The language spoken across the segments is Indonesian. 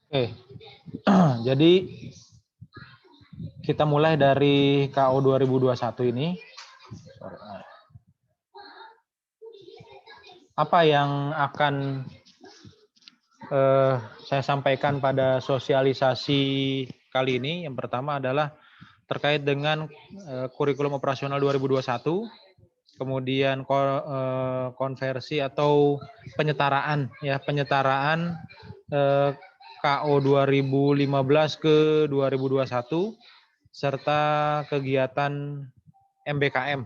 Oke, jadi kita mulai dari KO 2021 ini. Apa yang akan saya sampaikan pada sosialisasi kali ini? Yang pertama adalah terkait dengan kurikulum operasional 2021, kemudian konversi atau penyetaraan KO 2015 ke 2021 serta kegiatan MBKM,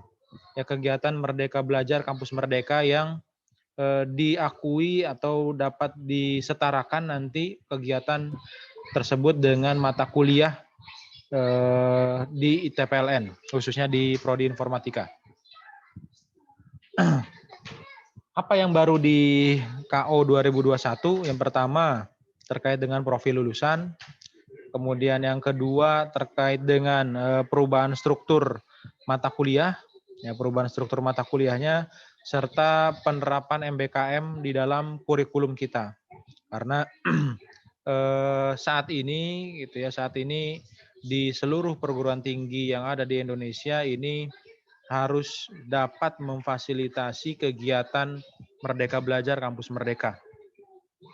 ya, kegiatan Merdeka Belajar Kampus Merdeka yang diakui atau dapat disetarakan nanti kegiatan tersebut dengan mata kuliah di ITPLN, khususnya di Prodi Informatika. Apa yang baru di KO 2021? Yang pertama terkait dengan profil lulusan, kemudian yang kedua terkait dengan perubahan struktur mata kuliah, ya, perubahan struktur mata kuliahnya, serta penerapan MBKM di dalam kurikulum kita. Karena saat ini di seluruh perguruan tinggi yang ada di Indonesia ini harus dapat memfasilitasi kegiatan Merdeka Belajar Kampus Merdeka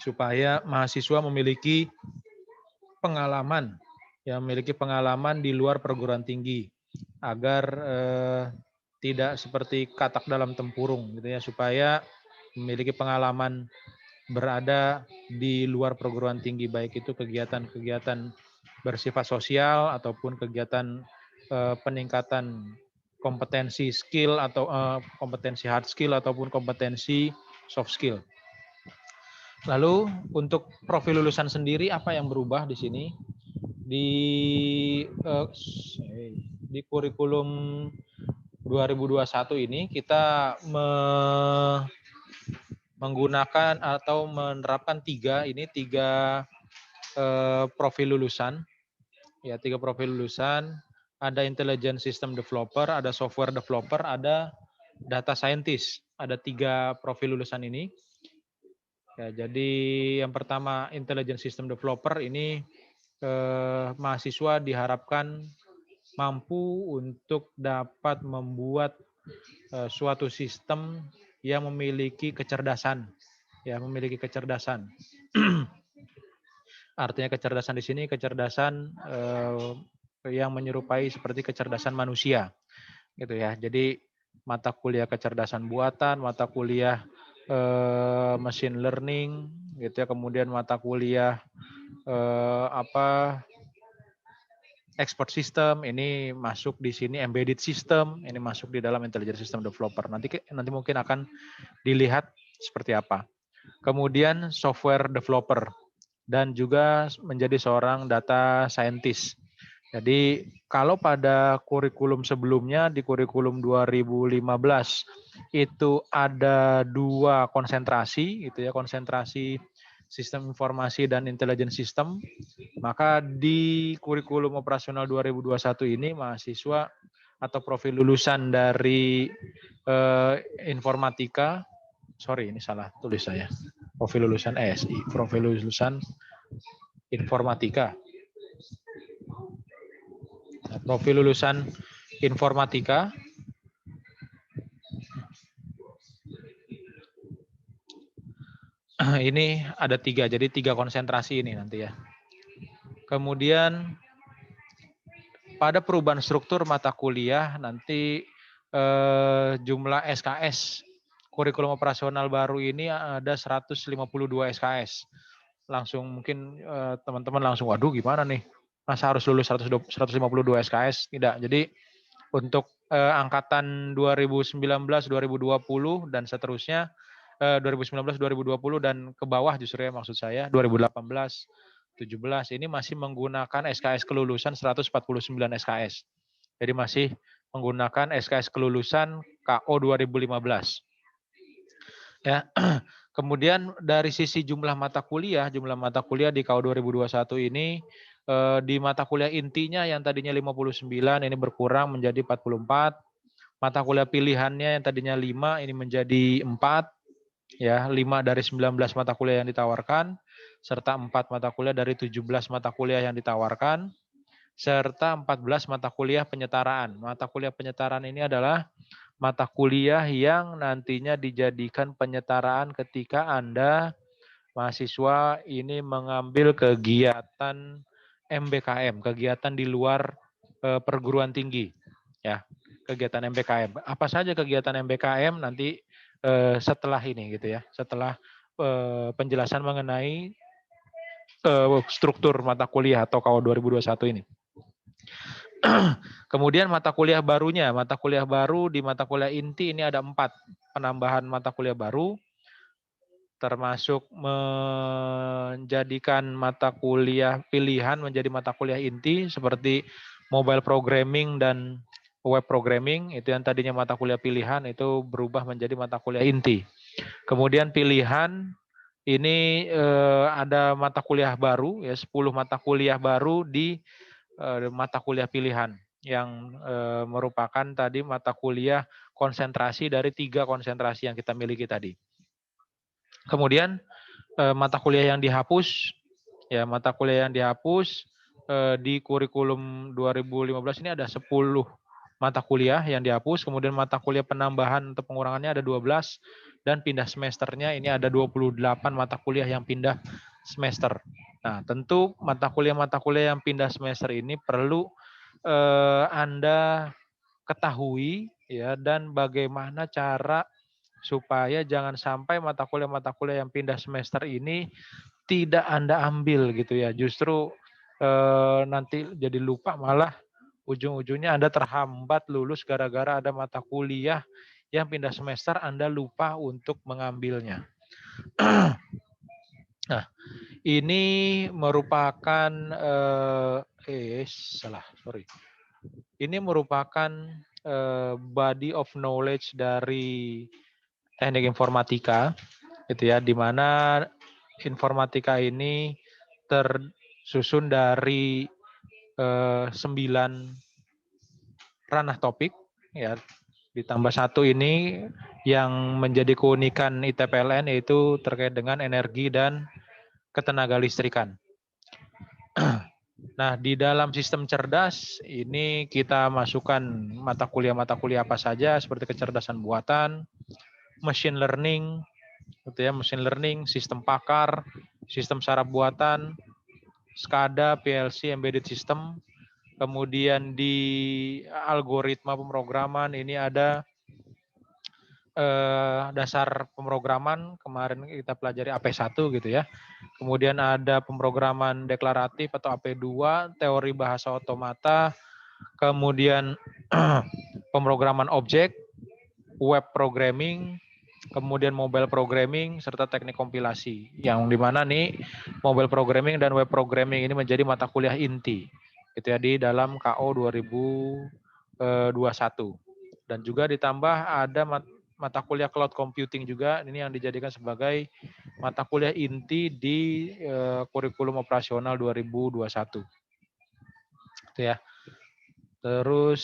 supaya mahasiswa memiliki pengalaman di luar perguruan tinggi agar tidak seperti katak dalam tempurung gitu ya, supaya memiliki pengalaman berada di luar perguruan tinggi, baik itu kegiatan-kegiatan bersifat sosial ataupun kegiatan peningkatan kompetensi skill atau kompetensi hard skill ataupun kompetensi soft skill. Lalu untuk profil lulusan sendiri apa yang berubah di sini? Di kurikulum 2021 ini kita menggunakan atau menerapkan tiga profil lulusan, ya, 3 profil lulusan. Ada intelligent system developer, ada software developer, ada data scientist. Ada 3 profil lulusan ini. Ya, jadi yang pertama intelligent system developer ini mahasiswa diharapkan mampu untuk dapat membuat suatu sistem yang memiliki kecerdasan, ya, memiliki kecerdasan. Artinya kecerdasan di sini kecerdasan yang menyerupai seperti kecerdasan manusia, gitu ya. Jadi mata kuliah kecerdasan buatan, mata kuliah machine learning, gitu ya. Kemudian mata kuliah expert system ini masuk di sini, embedded system ini masuk di dalam intelligent system developer. Nanti mungkin akan dilihat seperti apa. Kemudian software developer dan juga menjadi seorang data scientist. Jadi kalau pada kurikulum sebelumnya di kurikulum 2015 itu ada 2 konsentrasi gitu ya, konsentrasi sistem informasi dan intelijen sistem, maka di kurikulum operasional 2021 ini mahasiswa atau profil lulusan dari informatika, ini salah tulis saya. Profil lulusan ESI, profil lulusan informatika. Profil lulusan informatika ini ada 3, jadi 3 konsentrasi ini nanti ya. Kemudian pada perubahan struktur mata kuliah nanti jumlah SKS kurikulum operasional baru ini ada 152 SKS. Langsung mungkin teman-teman langsung, waduh gimana nih, masa harus lulus 152 SKS? Tidak. Jadi untuk angkatan 2019, 2020 dan seterusnya 2019, 2020 dan ke bawah justru ya maksud saya 2018, 17 ini masih menggunakan SKS kelulusan 149 SKS. Jadi masih menggunakan SKS kelulusan KO 2015. Ya. Kemudian dari sisi jumlah mata kuliah di KO 2021 ini di mata kuliah intinya yang tadinya 59 ini berkurang menjadi 44. Mata kuliah pilihannya yang tadinya 5 ini menjadi 4. ya 5 dari 19 mata kuliah yang ditawarkan, serta 4 mata kuliah dari 17 mata kuliah yang ditawarkan, serta 14 mata kuliah penyetaraan. Mata kuliah penyetaraan ini adalah mata kuliah yang nantinya dijadikan penyetaraan ketika Anda mahasiswa ini mengambil kegiatan MBKM, kegiatan di luar perguruan tinggi, ya, kegiatan MBKM. Apa saja kegiatan MBKM nanti setelah ini gitu ya, setelah penjelasan mengenai struktur mata kuliah atau KO 2021 ini. Kemudian mata kuliah barunya, mata kuliah baru di mata kuliah inti ini ada 4 penambahan mata kuliah baru, termasuk menjadikan mata kuliah pilihan menjadi mata kuliah inti seperti mobile programming dan web programming. Itu yang tadinya mata kuliah pilihan itu berubah menjadi mata kuliah inti. Kemudian pilihan ini ada mata kuliah baru, ya 10 mata kuliah baru di mata kuliah pilihan yang merupakan tadi mata kuliah konsentrasi dari 3 konsentrasi yang kita miliki tadi. Kemudian mata kuliah yang dihapus, ya mata kuliah yang dihapus di kurikulum 2015 ini ada 10 mata kuliah yang dihapus, kemudian mata kuliah penambahan atau pengurangannya ada 12, dan pindah semesternya ini ada 28 mata kuliah yang pindah semester. Nah, tentu mata kuliah yang pindah semester ini perlu Anda ketahui ya, dan bagaimana cara supaya jangan sampai mata kuliah yang pindah semester ini tidak Anda ambil gitu ya. Justru nanti jadi lupa, malah ujung-ujungnya Anda terhambat lulus gara-gara ada mata kuliah yang pindah semester Anda lupa untuk mengambilnya. Nah, ini merupakan Ini merupakan body of knowledge dari teknik informatika, gitu ya, di mana informatika ini tersusun dari 9 ranah topik, ya, ditambah 1 ini yang menjadi keunikan ITPLN, yaitu terkait dengan energi dan ketenaga listrikan. Nah, di dalam sistem cerdas ini kita masukkan mata kuliah apa saja seperti kecerdasan buatan, machine learning, gitu ya, machine learning, sistem pakar, sistem saraf buatan, SCADA, PLC, embedded system. Kemudian di algoritma pemrograman ini ada dasar pemrograman, kemarin kita pelajari AP1 gitu ya. Kemudian ada pemrograman deklaratif atau AP2, teori bahasa otomata, kemudian pemrograman objek, web programming, kemudian mobile programming, serta teknik kompilasi. Yang dimana nih mobile programming dan web programming ini menjadi mata kuliah inti gitu ya di dalam KO 2021. Dan juga ditambah ada mata kuliah cloud computing juga, ini yang dijadikan sebagai mata kuliah inti di kurikulum operasional 2021. Itu ya. Terus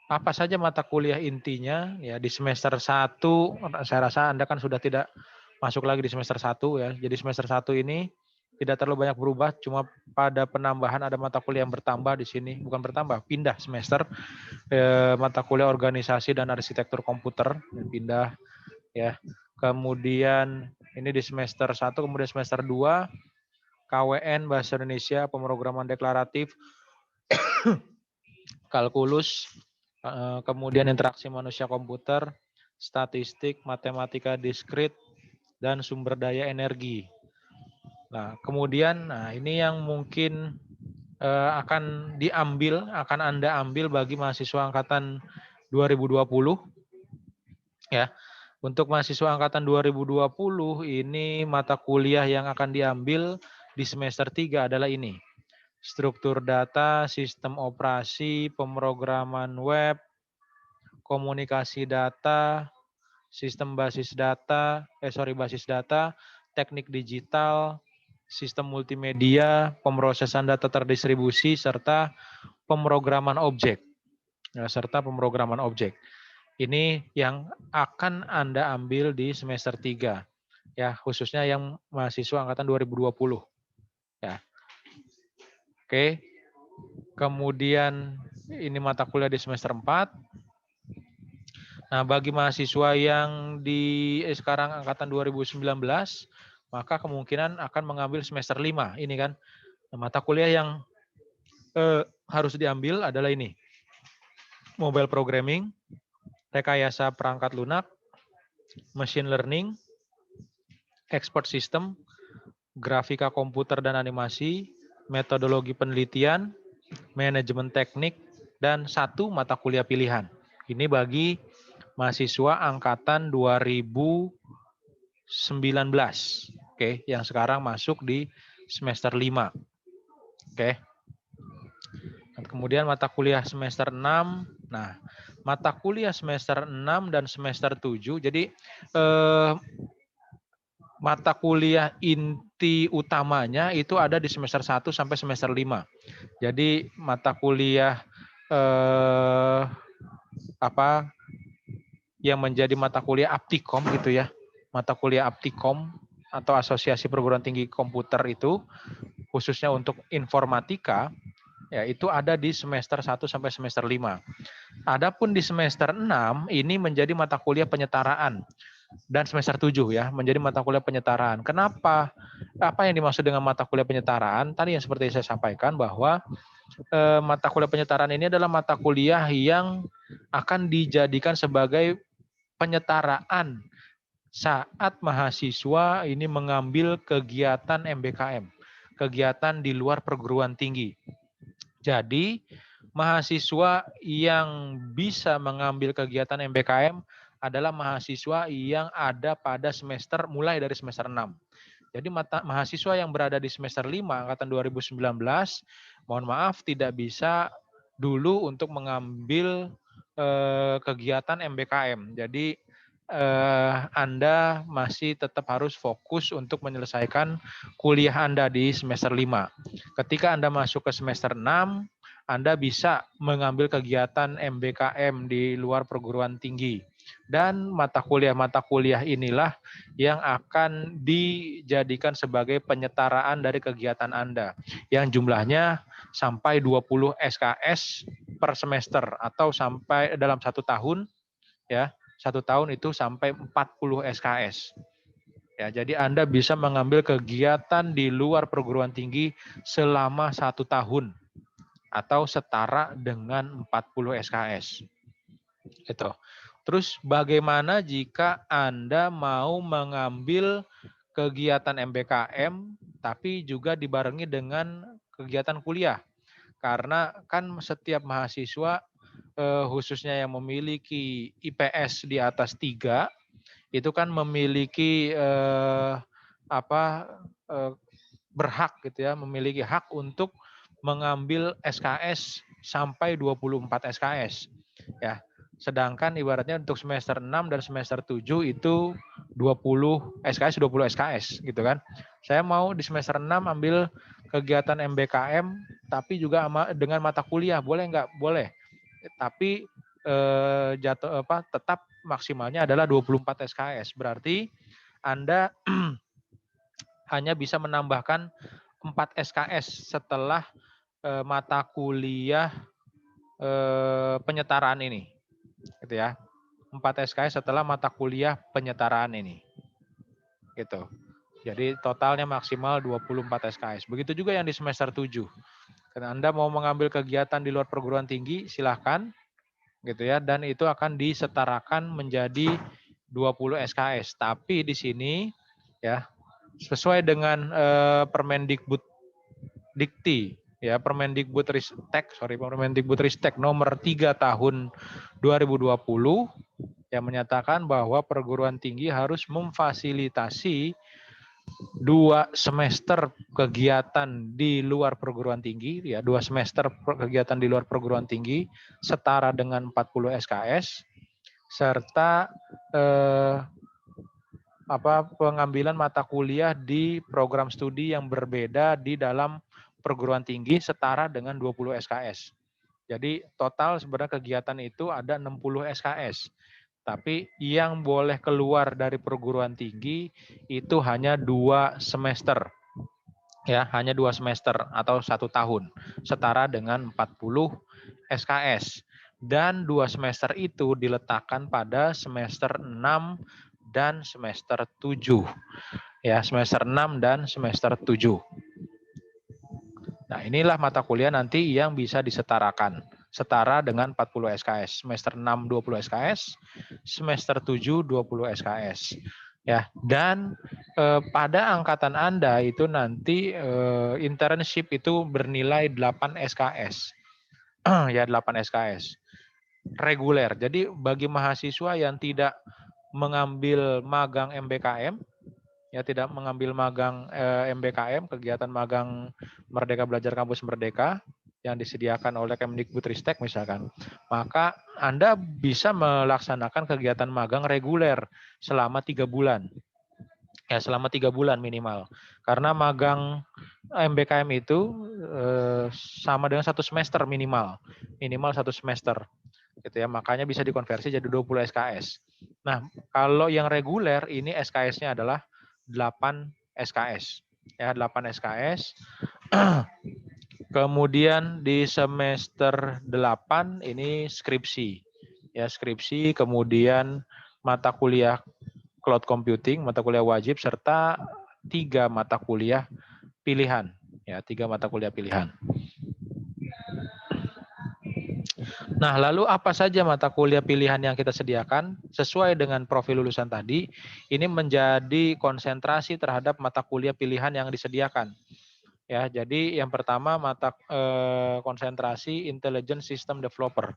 apa saja mata kuliah intinya ya di semester 1, saya rasa Anda kan sudah tidak masuk lagi di semester 1 ya. Jadi semester 1 ini tidak terlalu banyak berubah, cuma pada penambahan ada mata kuliah yang bertambah di sini, bukan bertambah, pindah semester, mata kuliah organisasi dan arsitektur komputer, pindah ya. Kemudian ini di semester 1, kemudian semester 2, KWN Bahasa Indonesia, pemrograman deklaratif, kalkulus, kemudian interaksi manusia komputer, statistik, matematika diskrit, dan sumber daya energi. Nah, kemudian ini yang mungkin akan Anda ambil bagi mahasiswa angkatan 2020 ya. Untuk mahasiswa angkatan 2020 ini mata kuliah yang akan diambil di semester 3 adalah ini. Struktur data, sistem operasi, pemrograman web, komunikasi data, sistem basis data, teknik digital, sistem multimedia, pemrosesan data terdistribusi, serta pemrograman objek. Ini yang akan Anda ambil di semester 3. Ya, khususnya yang mahasiswa angkatan 2020. Ya. Oke. Kemudian ini mata kuliah di semester 4. Nah, bagi mahasiswa yang sekarang angkatan 2019, maka kemungkinan akan mengambil semester 5. Ini kan mata kuliah yang harus diambil adalah ini. Mobile programming, rekayasa perangkat lunak, machine learning, expert system, grafika komputer dan animasi, metodologi penelitian, manajemen teknik, dan 1 mata kuliah pilihan. Ini bagi mahasiswa angkatan 2019. Oke, yang sekarang masuk di semester 5. Oke. Kemudian mata kuliah semester 6. Nah, mata kuliah semester 6 dan semester 7. Jadi mata kuliah inti utamanya itu ada di semester 1 sampai semester 5. Jadi mata kuliah yang menjadi mata kuliah Aptikom gitu ya. Mata kuliah Aptikom atau Asosiasi Perguruan Tinggi Komputer itu khususnya untuk informatika ya itu ada di semester 1 sampai semester 5. Adapun di semester 6 ini menjadi mata kuliah penyetaraan dan semester 7 ya menjadi mata kuliah penyetaraan. Kenapa? Apa yang dimaksud dengan mata kuliah penyetaraan? Tadi yang seperti saya sampaikan bahwa mata kuliah penyetaraan ini adalah mata kuliah yang akan dijadikan sebagai penyetaraan saat mahasiswa ini mengambil kegiatan MBKM, kegiatan di luar perguruan tinggi. Jadi, mahasiswa yang bisa mengambil kegiatan MBKM adalah mahasiswa yang ada pada mulai dari semester 6. Jadi mahasiswa yang berada di semester 5 angkatan 2019, mohon maaf tidak bisa dulu untuk mengambil kegiatan MBKM. Jadi Anda masih tetap harus fokus untuk menyelesaikan kuliah Anda di semester 5. Ketika Anda masuk ke semester 6, Anda bisa mengambil kegiatan MBKM di luar perguruan tinggi. Dan mata kuliah inilah yang akan dijadikan sebagai penyetaraan dari kegiatan Anda. Yang jumlahnya sampai 20 SKS per semester atau sampai dalam 1 tahun ya. 1 tahun itu sampai 40 SKS. Ya, jadi Anda bisa mengambil kegiatan di luar perguruan tinggi selama 1 tahun atau setara dengan 40 SKS. Itu. Terus bagaimana jika Anda mau mengambil kegiatan MBKM tapi juga dibarengi dengan kegiatan kuliah? Karena kan setiap mahasiswa khususnya yang memiliki IPS di atas 3 itu kan memiliki berhak gitu ya, memiliki hak untuk mengambil SKS sampai 24 SKS ya. Sedangkan ibaratnya untuk semester 6 dan semester 7 itu 20 SKS gitu kan. Saya mau di semester 6 ambil kegiatan MBKM tapi juga dengan mata kuliah, boleh nggak? Boleh. Tapi tetap maksimalnya adalah 24 SKS. Berarti Anda hanya bisa menambahkan 4 SKS setelah mata kuliah penyetaraan ini. Gitu ya. 4 SKS setelah mata kuliah penyetaraan ini. Gitu. Jadi totalnya maksimal 24 SKS. Begitu juga yang di semester 7. Karena Anda mau mengambil kegiatan di luar perguruan tinggi, silahkan. Gitu ya, dan itu akan disetarakan menjadi 20 SKS. Tapi di sini ya sesuai dengan Permendikbud Dikti ya Permendikbud-Ristek nomor 3 tahun 2020 yang menyatakan bahwa perguruan tinggi harus memfasilitasi 2 semester kegiatan di luar perguruan tinggi ya 2 semester kegiatan di luar perguruan tinggi setara dengan 40 SKS serta pengambilan mata kuliah di program studi yang berbeda di dalam perguruan tinggi setara dengan 20 SKS. Jadi total sebenarnya kegiatan itu ada 60 SKS. Tapi yang boleh keluar dari perguruan tinggi itu hanya 2 semester. Ya, hanya 2 semester atau 1 tahun. Setara dengan 40 SKS. Dan 2 semester itu diletakkan pada semester 6 dan semester 7. Ya, semester 6 dan semester 7. Nah, inilah mata kuliah nanti yang bisa disetarakan. Setara dengan 40 SKS. Semester 6 20 SKS, semester 7 20 SKS. Ya, dan pada angkatan Anda itu nanti internship itu bernilai 8 SKS. Ya, 8 SKS. Reguler. Jadi bagi mahasiswa yang tidak mengambil magang MBKM, ya tidak mengambil magang MBKM, kegiatan magang Merdeka Belajar Kampus Merdeka yang disediakan oleh Kemdikbudristek misalkan, maka Anda bisa melaksanakan kegiatan magang reguler selama 3 bulan. Ya, selama 3 bulan minimal. Karena magang MBKM itu sama dengan 1 semester minimal. Minimal 1 semester. Gitu ya, makanya bisa dikonversi jadi 20 SKS. Nah, kalau yang reguler ini SKS-nya adalah 8 SKS. Ya, 8 SKS. Kemudian di semester 8 ini skripsi. Ya, skripsi, kemudian mata kuliah cloud computing, mata kuliah wajib, serta 3 mata kuliah pilihan. Ya, 3 mata kuliah pilihan. Nah, lalu apa saja mata kuliah pilihan yang kita sediakan? Sesuai dengan profil lulusan tadi, ini menjadi konsentrasi terhadap mata kuliah pilihan yang disediakan. Ya, jadi yang pertama mata konsentrasi Intelligent System Developer.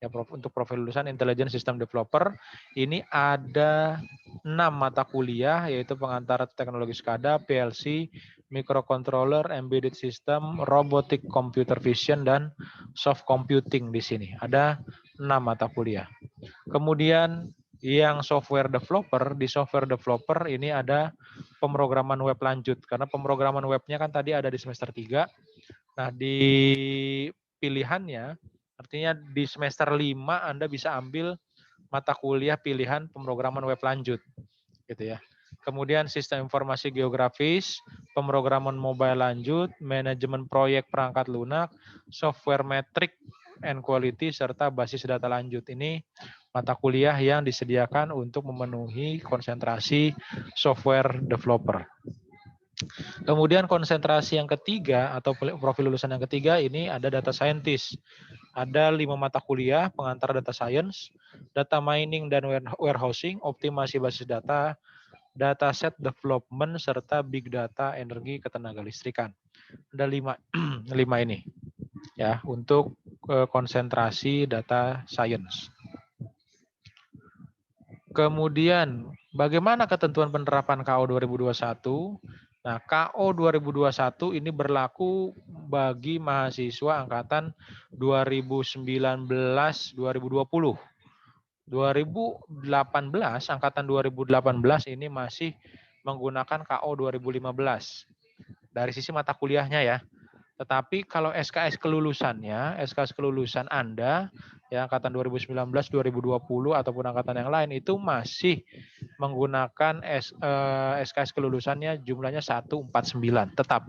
Ya, untuk profil lulusan Intelligent System Developer ini ada 6 mata kuliah, yaitu pengantar teknologi SCADA, PLC, microcontroller, embedded system, robotic computer vision, dan soft computing di sini. Ada 6 mata kuliah. Kemudian yang software developer, di software developer ini ada pemrograman web lanjut. Karena pemrograman webnya kan tadi ada di semester 3. Nah, di pilihannya, artinya di semester 5 Anda bisa ambil mata kuliah pilihan pemrograman web lanjut. Gitu ya. Kemudian sistem informasi geografis, pemrograman mobile lanjut, manajemen proyek perangkat lunak, software metric and quality, serta basis data lanjut. Ini mata kuliah yang disediakan untuk memenuhi konsentrasi software developer. Kemudian konsentrasi yang ketiga atau profil lulusan yang ketiga ini ada data scientist. Ada 5 mata kuliah pengantar data science, data mining dan warehousing, optimasi basis data, dataset development, serta big data energi ketenaga listrikan. Ada 5 ini ya untuk konsentrasi data science. Kemudian bagaimana ketentuan penerapan KO 2021? Nah, KO 2021 ini berlaku bagi mahasiswa angkatan 2019-2020. 2018, angkatan 2018 ini masih menggunakan KO 2015. Dari sisi mata kuliahnya ya. Tetapi kalau SKS kelulusannya, SKS kelulusan Anda, ya angkatan 2019, 2020, ataupun angkatan yang lain, itu masih menggunakan SKS kelulusannya jumlahnya 149, tetap.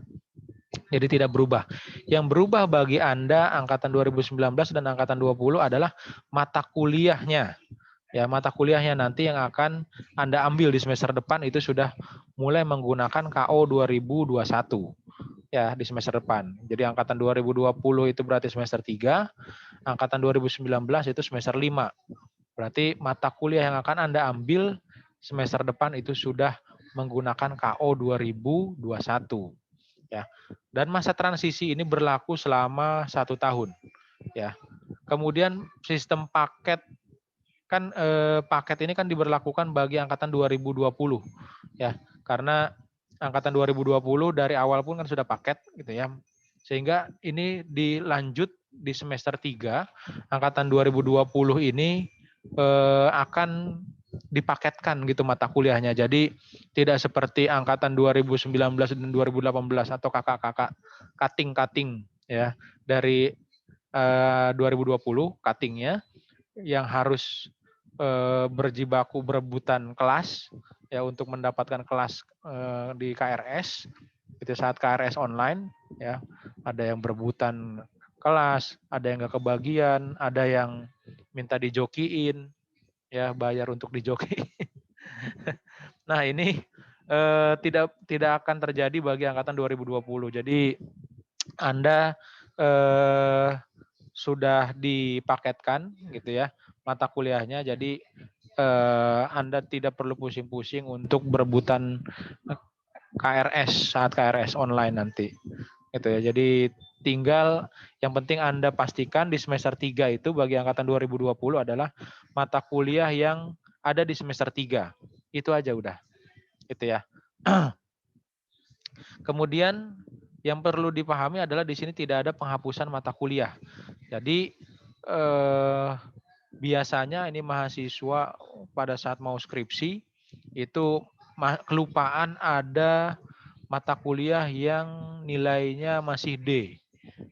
Jadi tidak berubah. Yang berubah bagi Anda angkatan 2019 dan angkatan 20 adalah mata kuliahnya. Ya, mata kuliahnya nanti yang akan Anda ambil di semester depan itu sudah mulai menggunakan KO 2021. Ya, di semester depan. Jadi angkatan 2020 itu berarti semester 3, angkatan 2019 itu semester 5. Berarti mata kuliah yang akan Anda ambil semester depan itu sudah menggunakan KO 2021. Ya. Dan masa transisi ini berlaku selama 1 tahun. Ya. Kemudian sistem paket kan paket ini kan diberlakukan bagi angkatan 2020. Ya, karena angkatan 2020 dari awal pun kan sudah paket gitu ya. Sehingga ini dilanjut di semester 3, angkatan 2020 ini akan dipaketkan gitu mata kuliahnya. Jadi tidak seperti angkatan 2019 dan 2018 atau kakak-kakak cutting-cutting ya dari 2020 cuttingnya yang harus berjibaku berebutan kelas ya untuk mendapatkan kelas di KRS. Itu saat KRS online ya, ada yang berebutan kelas, ada yang nggak kebagian, ada yang minta dijokiin ya, bayar untuk dijokiin. Nah, ini tidak akan terjadi bagi angkatan 2020. Jadi Anda sudah dipaketkan gitu ya mata kuliahnya, jadi Anda tidak perlu pusing-pusing untuk berebutan KRS saat KRS online nanti gitu ya. Jadi tinggal yang penting Anda pastikan di semester 3 itu bagi angkatan 2020 adalah mata kuliah yang ada di semester 3. Itu aja udah. Gitu ya. Kemudian yang perlu dipahami adalah di sini tidak ada penghapusan mata kuliah. Jadi biasanya ini mahasiswa pada saat mau skripsi itu kelupaan ada mata kuliah yang nilainya masih D.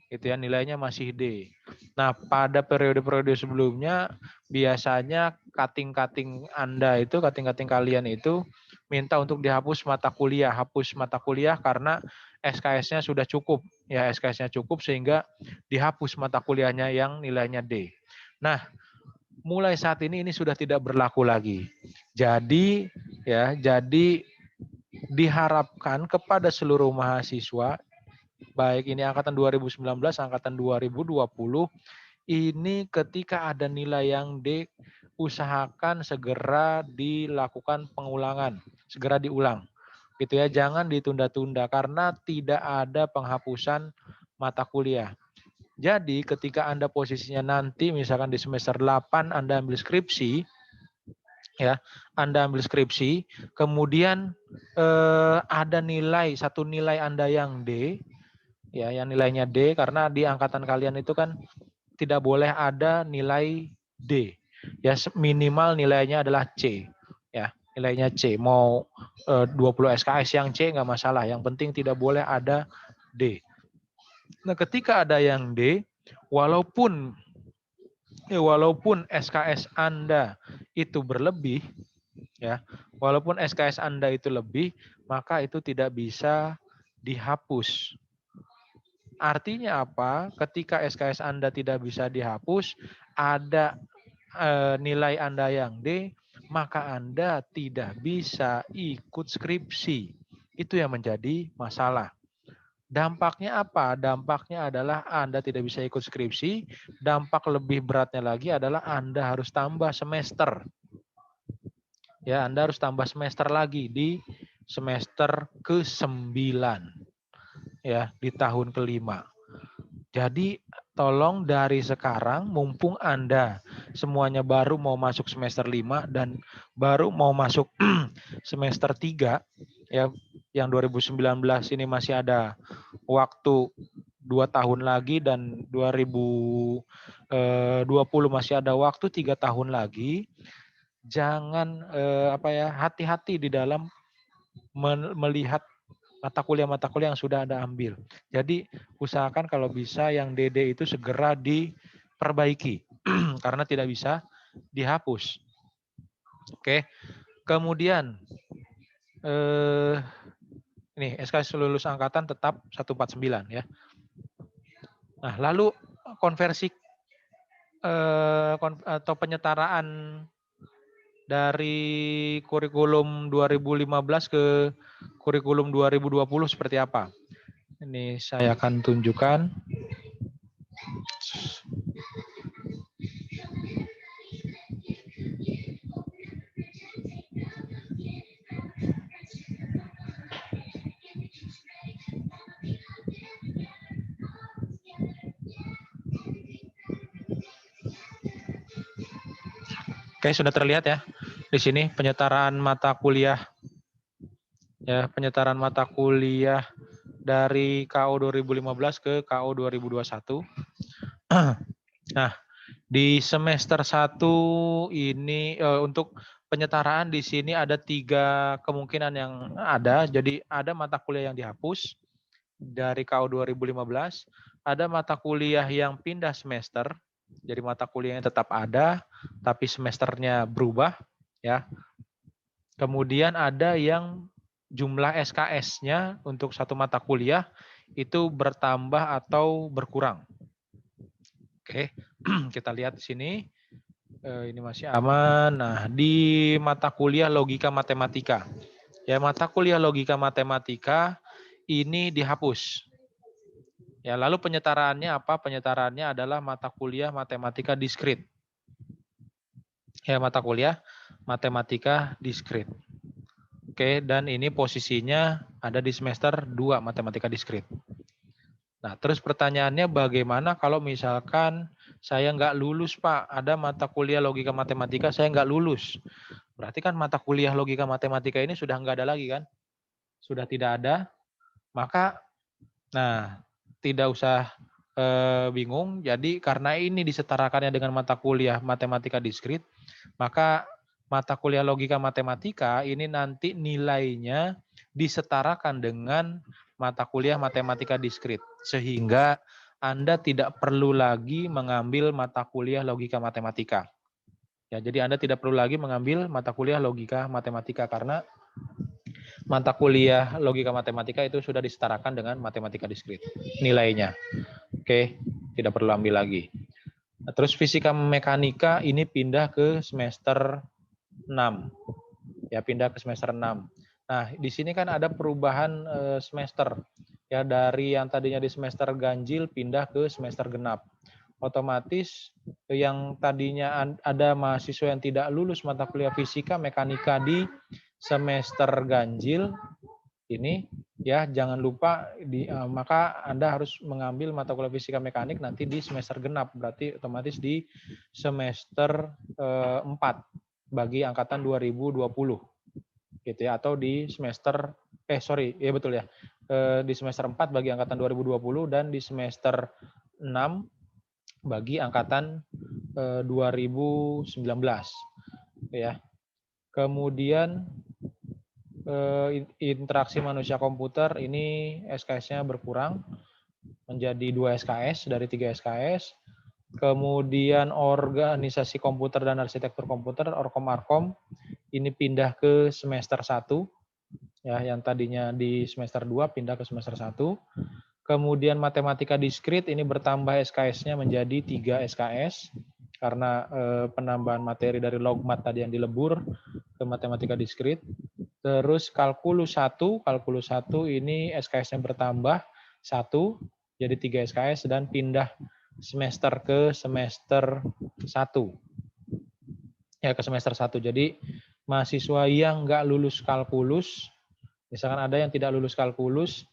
Gitu ya, nilainya masih D. Nah, pada periode-periode sebelumnya biasanya cutting-cutting Anda itu, cutting-cutting kalian itu minta untuk dihapus mata kuliah, hapus mata kuliah karena SKS-nya sudah cukup. Ya, SKS-nya cukup sehingga dihapus mata kuliahnya yang nilainya D. Nah, mulai saat ini sudah tidak berlaku lagi. Jadi diharapkan kepada seluruh mahasiswa baik ini angkatan 2019, angkatan 2020, ini ketika ada nilai yang D, usahakan segera dilakukan pengulangan, segera diulang. Gitu ya, jangan ditunda-tunda karena tidak ada penghapusan mata kuliah. Jadi ketika Anda posisinya nanti misalkan di semester 8 Anda ambil skripsi, ya, Anda ambil skripsi, kemudian ada satu nilai Anda yang D, ya, yang nilainya D, karena di angkatan kalian itu kan tidak boleh ada nilai D, ya, minimal nilainya adalah C, ya, nilainya C. Mau 20 SKS yang C nggak masalah, yang penting tidak boleh ada D. Nah, ketika ada yang D, walaupun SKS Anda itu berlebih, ya, walaupun SKS Anda itu lebih, maka itu tidak bisa dihapus. Artinya apa? Ketika SKS Anda tidak bisa dihapus, ada nilai Anda yang D, maka Anda tidak bisa ikut skripsi. Itu yang menjadi masalah. Dampaknya apa? Dampaknya adalah Anda tidak bisa ikut skripsi. Dampak lebih beratnya lagi adalah Anda harus tambah semester. Ya, Anda harus tambah semester lagi di semester ke-9. Ya, di tahun kelima. Jadi tolong dari sekarang mumpung Anda semuanya baru mau masuk semester 5 dan baru mau masuk semester 3 ya, yang 2019 ini masih ada waktu 2 tahun lagi dan 2020 masih ada waktu 3 tahun lagi. Jangan hati-hati di dalam melihat mata kuliah yang sudah Anda ambil. Jadi usahakan kalau bisa yang DD itu segera diperbaiki karena tidak bisa dihapus. Oke. Kemudian ini SKS lulus angkatan tetap 149 ya. Nah, lalu konversi atau penyetaraan dari kurikulum 2015 ke kurikulum 2020 seperti apa? Ini saya akan tunjukkan. Oke, sudah terlihat ya di sini penyetaraan mata kuliah ya, penyetaraan mata kuliah dari KO 2015 ke KO 2021. Nah, di semester 1 ini untuk penyetaraan di sini ada 3 kemungkinan yang ada. Jadi ada mata kuliah yang dihapus, dari KO 2015, ada mata kuliah yang pindah semester. Jadi mata kuliahnya tetap ada, tapi semesternya berubah, ya. Kemudian ada yang jumlah SKS-nya untuk satu mata kuliah itu bertambah atau berkurang. Oke, kita lihat di sini. Ini masih aman. Nah, di mata kuliah logika matematika. Ya, mata kuliah logika matematika ini dihapus. Ya, lalu penyetaraannya apa? Penyetaraannya adalah mata kuliah matematika diskrit. Ya, mata kuliah matematika diskrit. Oke, dan ini posisinya ada di semester 2 matematika diskrit. Nah, terus pertanyaannya bagaimana kalau misalkan saya nggak lulus, Pak? Ada mata kuliah logika matematika saya nggak lulus. Berarti kan mata kuliah logika matematika ini sudah nggak ada lagi kan? Sudah tidak ada. Maka, nah, tidak usah bingung. Jadi karena ini disetarakannya dengan mata kuliah matematika diskrit, maka mata kuliah logika matematika ini nanti nilainya disetarakan dengan mata kuliah matematika diskrit. Sehingga Anda tidak perlu lagi mengambil mata kuliah logika matematika. Ya, jadi Anda tidak perlu lagi mengambil mata kuliah logika matematika karena mata kuliah logika matematika itu sudah disetarakan dengan matematika diskrit nilainya. Oke, tidak perlu ambil lagi. Nah, terus fisika mekanika ini pindah ke semester 6. Ya, pindah ke semester 6. Nah, di sini kan ada perubahan semester. Ya, dari yang tadinya di semester ganjil pindah ke semester genap. Otomatis yang tadinya ada mahasiswa yang tidak lulus mata kuliah fisika mekanika di semester ganjil ini, ya jangan lupa maka Anda harus mengambil mata kuliah fisika mekanik nanti di semester genap, berarti otomatis di semester 4 bagi angkatan 2020 gitu ya, atau di semester ya betul ya, di semester 4 bagi angkatan 2020 dan di semester 6 bagi angkatan 2019 ya. Kemudian interaksi manusia komputer ini SKS-nya berkurang menjadi 2 SKS dari 3 SKS. Kemudian organisasi komputer dan arsitektur komputer Orkom-Arkom ini pindah ke semester 1 ya, yang tadinya di semester 2 pindah ke semester 1. Kemudian matematika diskrit ini bertambah SKS-nya menjadi 3 SKS karena penambahan materi dari logmat tadi yang dilebur ke matematika diskrit. Terus kalkulus 1 ini SKS-nya bertambah 1 jadi 3 SKS dan pindah semester ke semester 1. Ya, ke semester 1. Jadi mahasiswa yang nggak lulus kalkulus, misalkan ada yang tidak lulus kalkulus,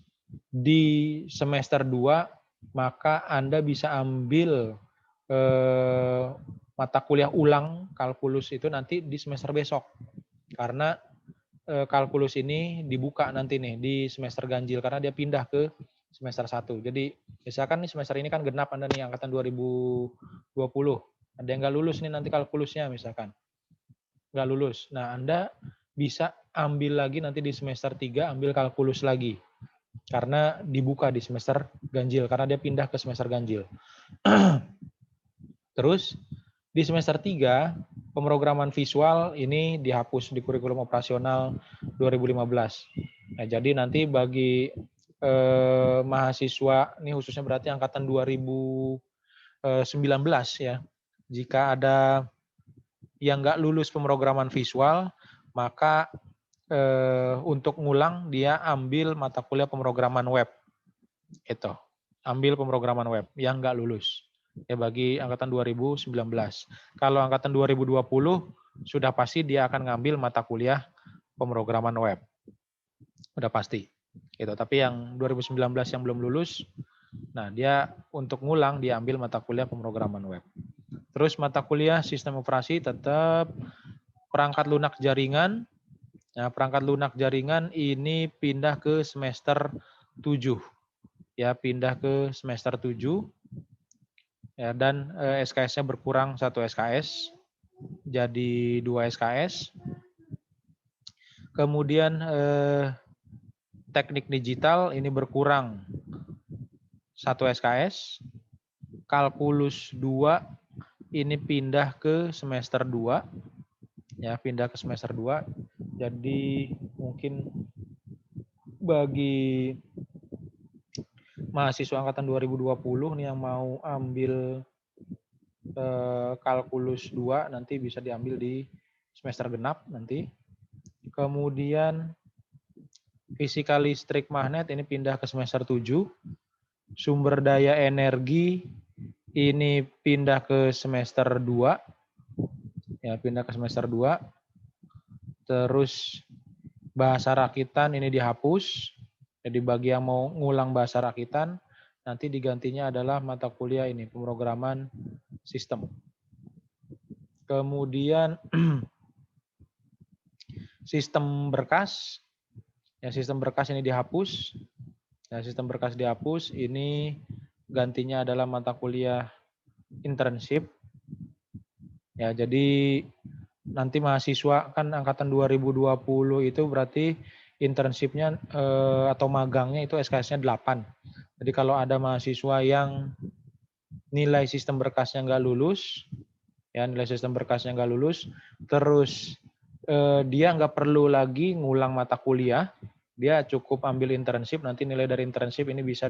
di semester 2, maka Anda bisa ambil mata kuliah ulang kalkulus itu nanti di semester besok. Karena kalkulus ini dibuka nanti nih di semester ganjil karena dia pindah ke semester 1. Jadi misalkan nih semester ini kan genap Anda nih angkatan 2020. Ada yang nggak lulus nih nanti kalkulusnya misalkan. Nggak lulus. Nah, Anda bisa ambil lagi nanti di semester 3 ambil kalkulus lagi. Karena dibuka di semester ganjil, karena dia pindah ke semester ganjil. Terus di semester 3, pemrograman visual ini dihapus di kurikulum operasional 2015. Nah, jadi nanti bagi mahasiswa, ini khususnya berarti angkatan 2019 ya, jika ada yang nggak lulus pemrograman visual, maka untuk ngulang dia ambil mata kuliah pemrograman web. Itu. Ambil pemrograman web yang nggak lulus. Ya bagi angkatan 2019. Kalau angkatan 2020 sudah pasti dia akan ngambil mata kuliah pemrograman web. Udah pasti. Gitu. Tapi yang 2019 yang belum lulus, nah dia untuk ngulang dia ambil mata kuliah pemrograman web. Terus mata kuliah sistem operasi tetap perangkat lunak jaringan. Nah, perangkat lunak jaringan ini pindah ke semester 7. Ya, pindah ke semester 7. Ya, dan SKS-nya berkurang 1 SKS jadi 2 SKS. Kemudian teknik digital ini berkurang 1 SKS. Kalkulus 2 ini pindah ke semester 2. Ya, pindah ke semester 2. Jadi mungkin bagi mahasiswa angkatan 2020 nih yang mau ambil kalkulus 2 nanti bisa diambil di semester genap nanti. Kemudian fisika listrik magnet ini pindah ke semester 7. Sumber daya energi ini pindah ke semester 2. Ya, pindah ke semester 2. Terus bahasa rakitan ini dihapus. Jadi bagi yang mau ngulang bahasa rakitan, nanti digantinya adalah mata kuliah ini, pemrograman sistem. Kemudian sistem berkas. Ya, sistem berkas ini dihapus. Ya, sistem berkas dihapus. Ini gantinya adalah mata kuliah internship. Ya, jadi nanti mahasiswa kan angkatan 2020 itu berarti internshipnya atau magangnya itu SKS-nya 8. Jadi kalau ada mahasiswa yang nilai sistem berkasnya nggak lulus, ya nilai sistem berkasnya nggak lulus, terus dia nggak perlu lagi ngulang mata kuliah, dia cukup ambil internship, nanti nilai dari internship ini bisa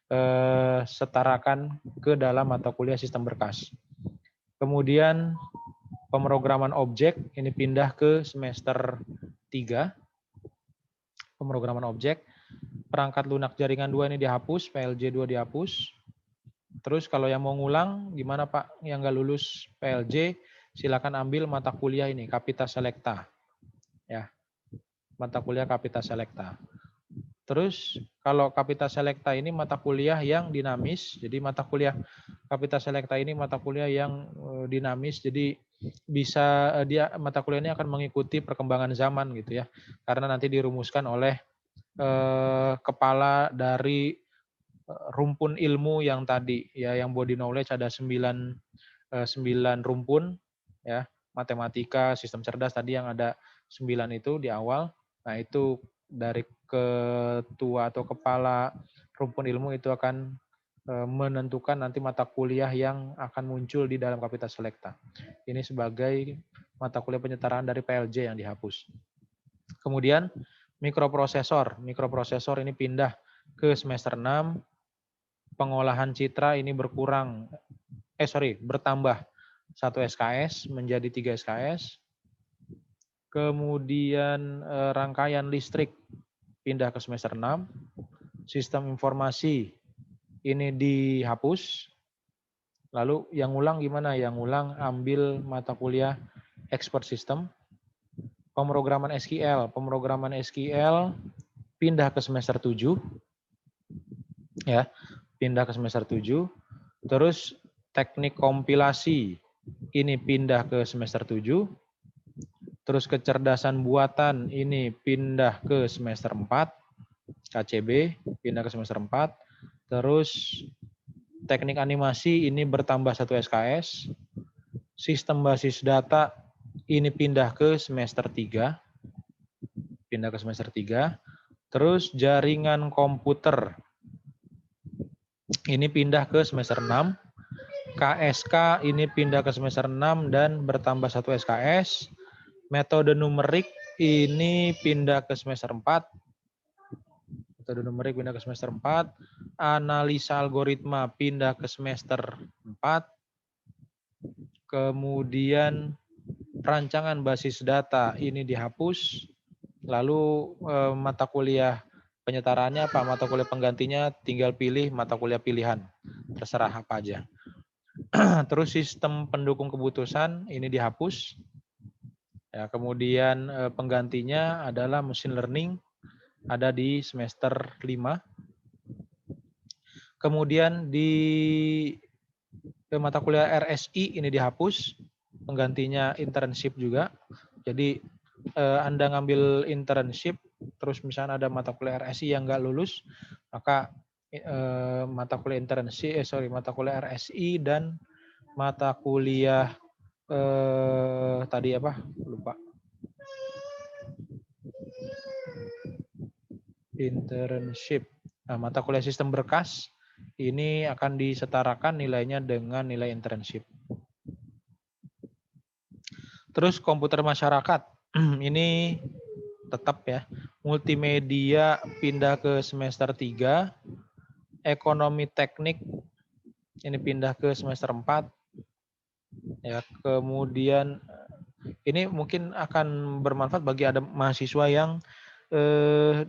disetarakan ke dalam mata kuliah sistem berkas. Kemudian pemrograman objek ini pindah ke semester 3. Pemrograman objek. Perangkat lunak jaringan 2 ini dihapus, PLJ 2 dihapus. Terus kalau yang mau ngulang, gimana Pak? Yang nggak lulus PLJ, silakan ambil mata kuliah ini, Kapita Selecta. Ya, mata kuliah Kapita Selecta. Terus kalau Kapita Selecta ini mata kuliah yang dinamis, jadi mata kuliah Kapita Selecta ini mata kuliah yang dinamis, jadi bisa dia mata kuliah ini akan mengikuti perkembangan zaman gitu ya, karena nanti dirumuskan oleh kepala dari rumpun ilmu yang tadi ya, yang body knowledge ada 9 rumpun ya, matematika, sistem cerdas tadi yang ada 9 itu di awal. Nah, itu dari ketua atau kepala rumpun ilmu itu akan menentukan nanti mata kuliah yang akan muncul di dalam Kapita Selecta. Ini sebagai mata kuliah penyetaraan dari PLJ yang dihapus. Kemudian mikroprosesor. Mikroprosesor ini pindah ke semester 6. Pengolahan citra ini bertambah 1 SKS menjadi 3 SKS. Kemudian rangkaian listrik pindah ke semester 6. Sistem informasi ini dihapus. Lalu yang ngulang gimana? Yang ngulang ambil mata kuliah expert system. Pemrograman SQL. Pemrograman SQL pindah ke semester 7. Ya, pindah ke semester 7. Terus teknik kompilasi ini pindah ke semester 7. Terus kecerdasan buatan ini pindah ke semester 4. KCB pindah ke semester 4. Terus teknik animasi ini bertambah 1 SKS. Sistem basis data ini pindah ke semester 3. Pindah ke semester 3. Terus jaringan komputer ini pindah ke semester 6. KSK ini pindah ke semester 6 dan bertambah 1 SKS. Metode numerik ini pindah ke semester 4. Metode numerik pindah ke semester 4. Analisa algoritma pindah ke semester 4. Kemudian rancangan basis data ini dihapus. Lalu mata kuliah penyetaraannya apa? Mata kuliah penggantinya tinggal pilih mata kuliah pilihan. Terserah apa aja. Terus sistem pendukung keputusan ini dihapus. Ya, kemudian penggantinya adalah machine learning, ada di semester 5. Kemudian di mata kuliah RSI ini dihapus, penggantinya internship juga. Jadi Anda ngambil internship, terus misalnya ada mata kuliah RSI yang nggak lulus, maka mata kuliah mata kuliah RSI dan mata kuliah tadi apa? Lupa. Internship. Nah, mata kuliah sistem berkas ini akan disetarakan nilainya dengan nilai internship. Terus komputer masyarakat, ini tetap ya, multimedia pindah ke semester 3, ekonomi teknik ini pindah ke semester 4, ya, kemudian ini mungkin akan bermanfaat bagi ada mahasiswa yang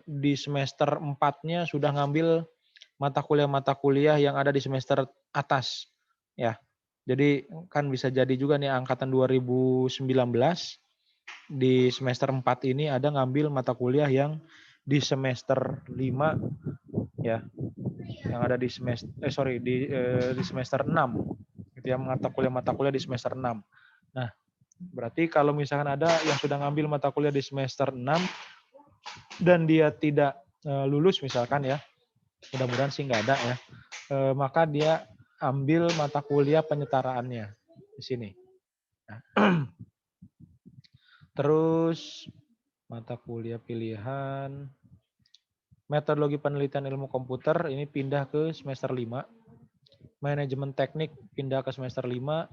di semester 4-nya sudah ngambil mata kuliah yang ada di semester atas, ya. Jadi kan bisa jadi juga nih angkatan 2019 di semester 4 ini ada ngambil mata kuliah yang di semester 5, ya, yang ada di semester di semester 6 gitu ya, mata kuliah di semester 6. Nah, berarti kalau misalkan ada yang sudah ngambil mata kuliah di semester 6 dan dia tidak lulus misalkan ya, mudah-mudahan sih nggak ada ya, maka dia ambil mata kuliah penyetaraannya di sini. Nah, terus mata kuliah pilihan metodologi penelitian ilmu komputer ini pindah ke semester 5. Manajemen teknik pindah ke semester 5.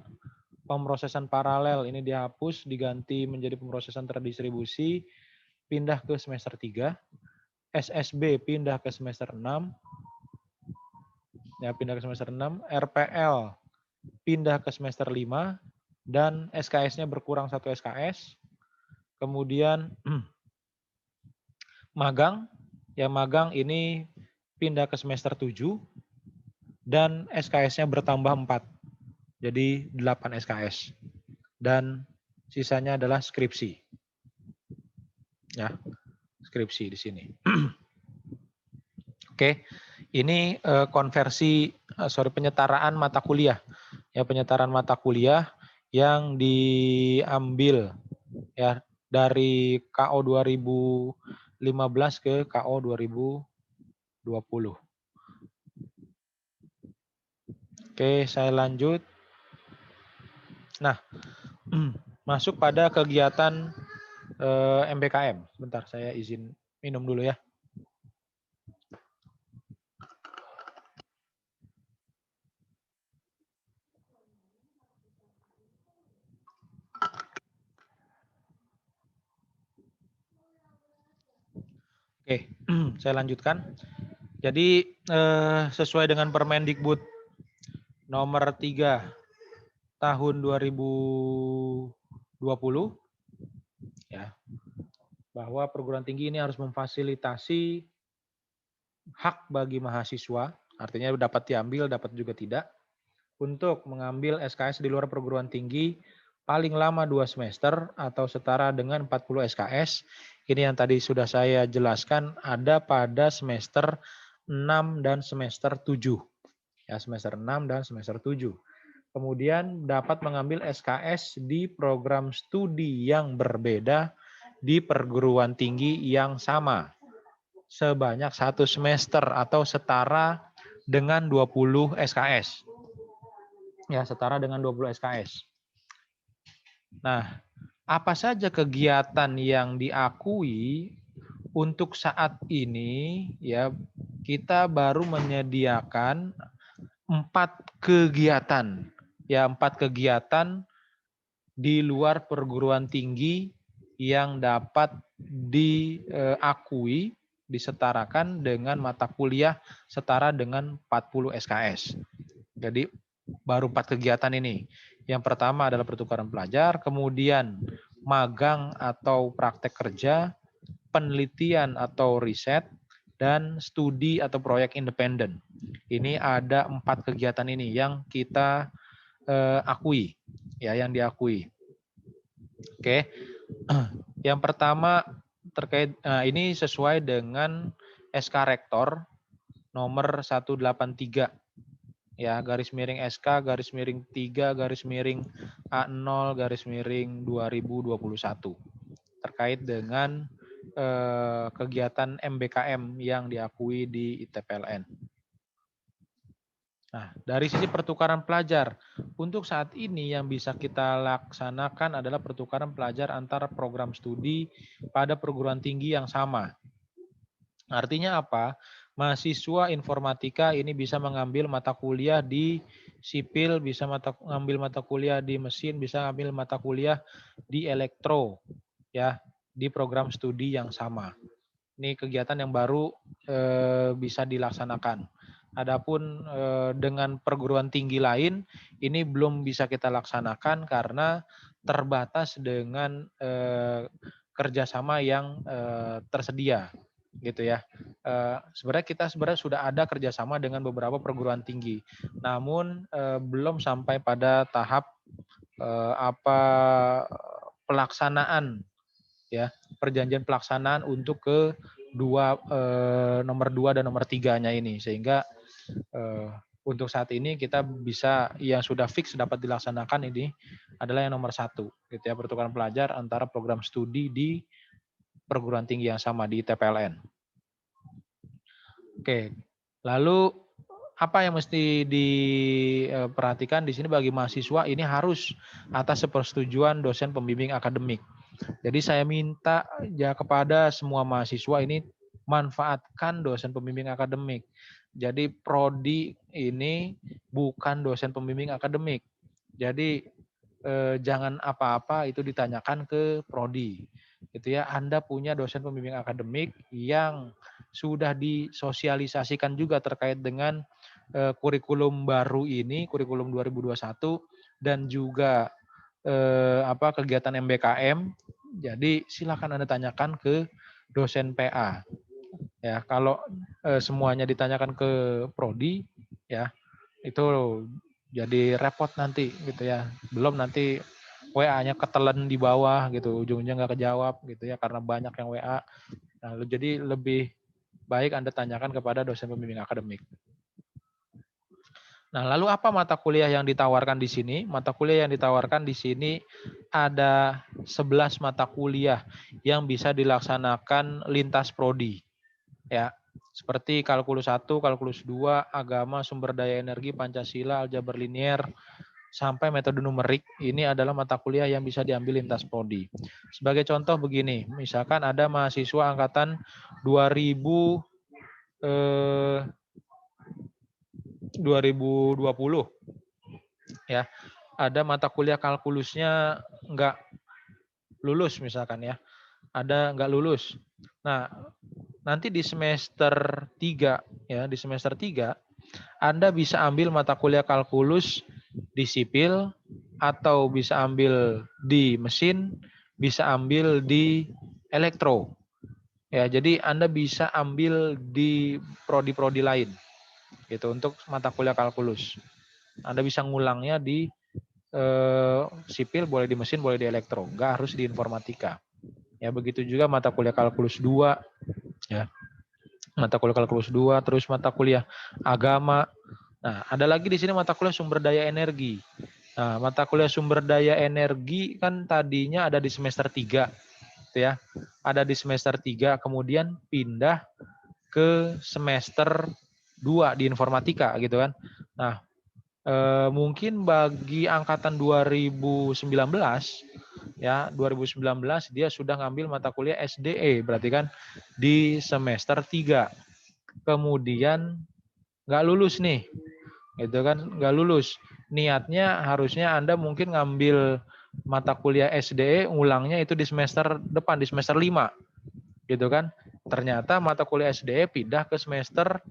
Pemrosesan paralel ini dihapus diganti menjadi pemrosesan terdistribusi, pindah ke semester 3. SSB pindah ke semester 6. Ya, pindah ke semester 6. RPL pindah ke semester 5 dan SKS-nya berkurang 1 SKS. Kemudian magang, ya magang ini pindah ke semester 7 dan SKS-nya bertambah 4. Jadi 8 SKS. Dan sisanya adalah skripsi. Ya, skripsi di sini. Oke, ini penyetaraan mata kuliah. Ya, penyetaraan mata kuliah yang diambil ya dari KO 2015 ke KO 2020. Oke, saya lanjut. Nah, masuk pada kegiatan MBKM. Sebentar, saya izin minum dulu ya. Oke, saya lanjutkan. Jadi sesuai dengan Permendikbud nomor 3 tahun 2020 ya, bahwa perguruan tinggi ini harus memfasilitasi hak bagi mahasiswa, artinya dapat diambil, dapat juga tidak, untuk mengambil SKS di luar perguruan tinggi paling lama 2 semester atau setara dengan 40 SKS. Ini yang tadi sudah saya jelaskan ada pada semester 6 dan semester 7. Ya, semester 6 dan semester 7. Kemudian dapat mengambil SKS di program studi yang berbeda di perguruan tinggi yang sama sebanyak 1 semester atau setara dengan 20 SKS. Ya, setara dengan 20 SKS. Nah, apa saja kegiatan yang diakui untuk saat ini ya, kita baru menyediakan 4 kegiatan. Ya, 4 kegiatan di luar perguruan tinggi yang dapat diakui, disetarakan dengan mata kuliah setara dengan 40 SKS. Jadi baru 4 kegiatan ini. Yang pertama adalah pertukaran pelajar, kemudian magang atau praktek kerja, penelitian atau riset, dan studi atau proyek independen. Ini ada 4 kegiatan ini yang kita akui, ya, yang diakui. Oke, yang pertama terkait ini sesuai dengan SK Rektor nomor 183. Ya, garis miring SK garis miring 3 garis miring A0 garis miring 2021 terkait dengan kegiatan MBKM yang diakui di ITPLN. Nah, dari sisi pertukaran pelajar, untuk saat ini yang bisa kita laksanakan adalah pertukaran pelajar antara program studi pada perguruan tinggi yang sama. Artinya apa? mahasiswa informatika ini bisa mengambil mata kuliah di sipil, bisa ngambil mata kuliah di mesin, bisa ngambil mata kuliah di elektro, ya, di program studi yang sama. Ini kegiatan yang baru bisa dilaksanakan. Adapun dengan perguruan tinggi lain ini belum bisa kita laksanakan karena terbatas dengan kerjasama yang tersedia, gitu ya. Sebenarnya kita sudah ada kerjasama dengan beberapa perguruan tinggi, namun belum sampai pada tahap pelaksanaan, ya, perjanjian pelaksanaan untuk ke nomor 2 dan nomor 3-nya ini, sehingga untuk saat ini kita bisa yang sudah fix dapat dilaksanakan ini adalah yang nomor 1, gitu ya, pertukaran pelajar antara program studi di perguruan tinggi yang sama di TPLN. Oke, lalu apa yang mesti diperhatikan di sini bagi mahasiswa ini harus atas persetujuan dosen pembimbing akademik. Jadi saya minta ya kepada semua mahasiswa ini manfaatkan dosen pembimbing akademik. Jadi prodi ini bukan dosen pembimbing akademik. Jadi jangan apa-apa itu ditanyakan ke prodi. Gitu ya, Anda punya dosen pembimbing akademik yang sudah disosialisasikan juga terkait dengan kurikulum baru ini, kurikulum 2021 dan juga kegiatan MBKM. Jadi silakan Anda tanyakan ke dosen PA. Ya, kalau semuanya ditanyakan ke prodi, ya itu jadi repot nanti, gitu ya. Belum nanti WA-nya ketelen di bawah gitu, ujungnya nggak kejawab gitu ya karena banyak yang WA. Nah, jadi lebih baik Anda tanyakan kepada dosen pembimbing akademik. Nah, lalu apa mata kuliah yang ditawarkan di sini? Mata kuliah yang ditawarkan di sini ada 11 mata kuliah yang bisa dilaksanakan lintas prodi. Ya, seperti kalkulus 1, kalkulus 2, agama, sumber daya energi, Pancasila, aljabar linier, sampai metode numerik. Ini adalah mata kuliah yang bisa diambil lintas prodi. Sebagai contoh begini, misalkan ada mahasiswa angkatan 2020 ya, ada mata kuliah kalkulusnya nggak lulus misalkan ya, ada nggak lulus. Nah, nanti di semester 3 ya, di semester 3 Anda bisa ambil mata kuliah kalkulus di sipil atau bisa ambil di mesin, bisa ambil di elektro. Ya, jadi Anda bisa ambil di prodi-prodi lain gitu untuk mata kuliah kalkulus. Anda bisa ngulangnya di sipil, boleh di mesin, boleh di elektro, nggak harus di informatika. Ya, begitu juga mata kuliah kalkulus 2 ya. Mata kuliah kalkulus 2, terus mata kuliah agama. Nah, ada lagi di sini mata kuliah sumber daya energi. Nah, mata kuliah sumber daya energi kan tadinya ada di semester 3 gitu ya. Ada di semester 3 kemudian pindah ke semester 2 di informatika gitu kan. Nah, mungkin bagi angkatan 2019 ya, 2019 dia sudah ngambil mata kuliah SDE, berarti kan di semester 3. Kemudian nggak lulus nih, gitu kan, nggak lulus. Niatnya harusnya Anda mungkin ngambil mata kuliah SDE, ulangnya itu di semester depan, di semester 5, gitu kan. Ternyata mata kuliah SDE pindah ke semester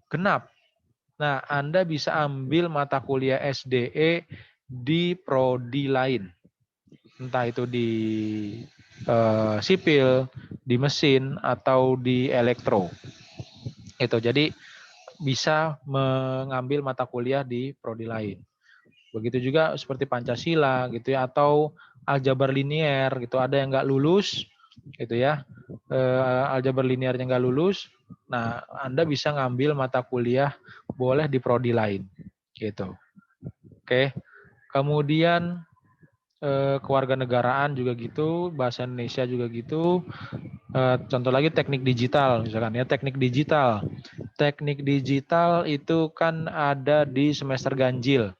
genap. Nah, Anda bisa ambil mata kuliah SDE di prodi lain. Entah itu di sipil, di mesin, atau di elektro. Itu jadi bisa mengambil mata kuliah di prodi lain. Begitu juga seperti Pancasila gitu ya, atau aljabar linier gitu. Ada yang nggak lulus gitu ya, aljabar liniernya nggak lulus. Nah, Anda bisa ngambil mata kuliah boleh di prodi lain gitu. Oke. Kemudian kewarganegaraan juga gitu, bahasa Indonesia juga gitu. Contoh lagi teknik digital misalkan ya, teknik digital. Teknik digital itu kan ada di semester ganjil,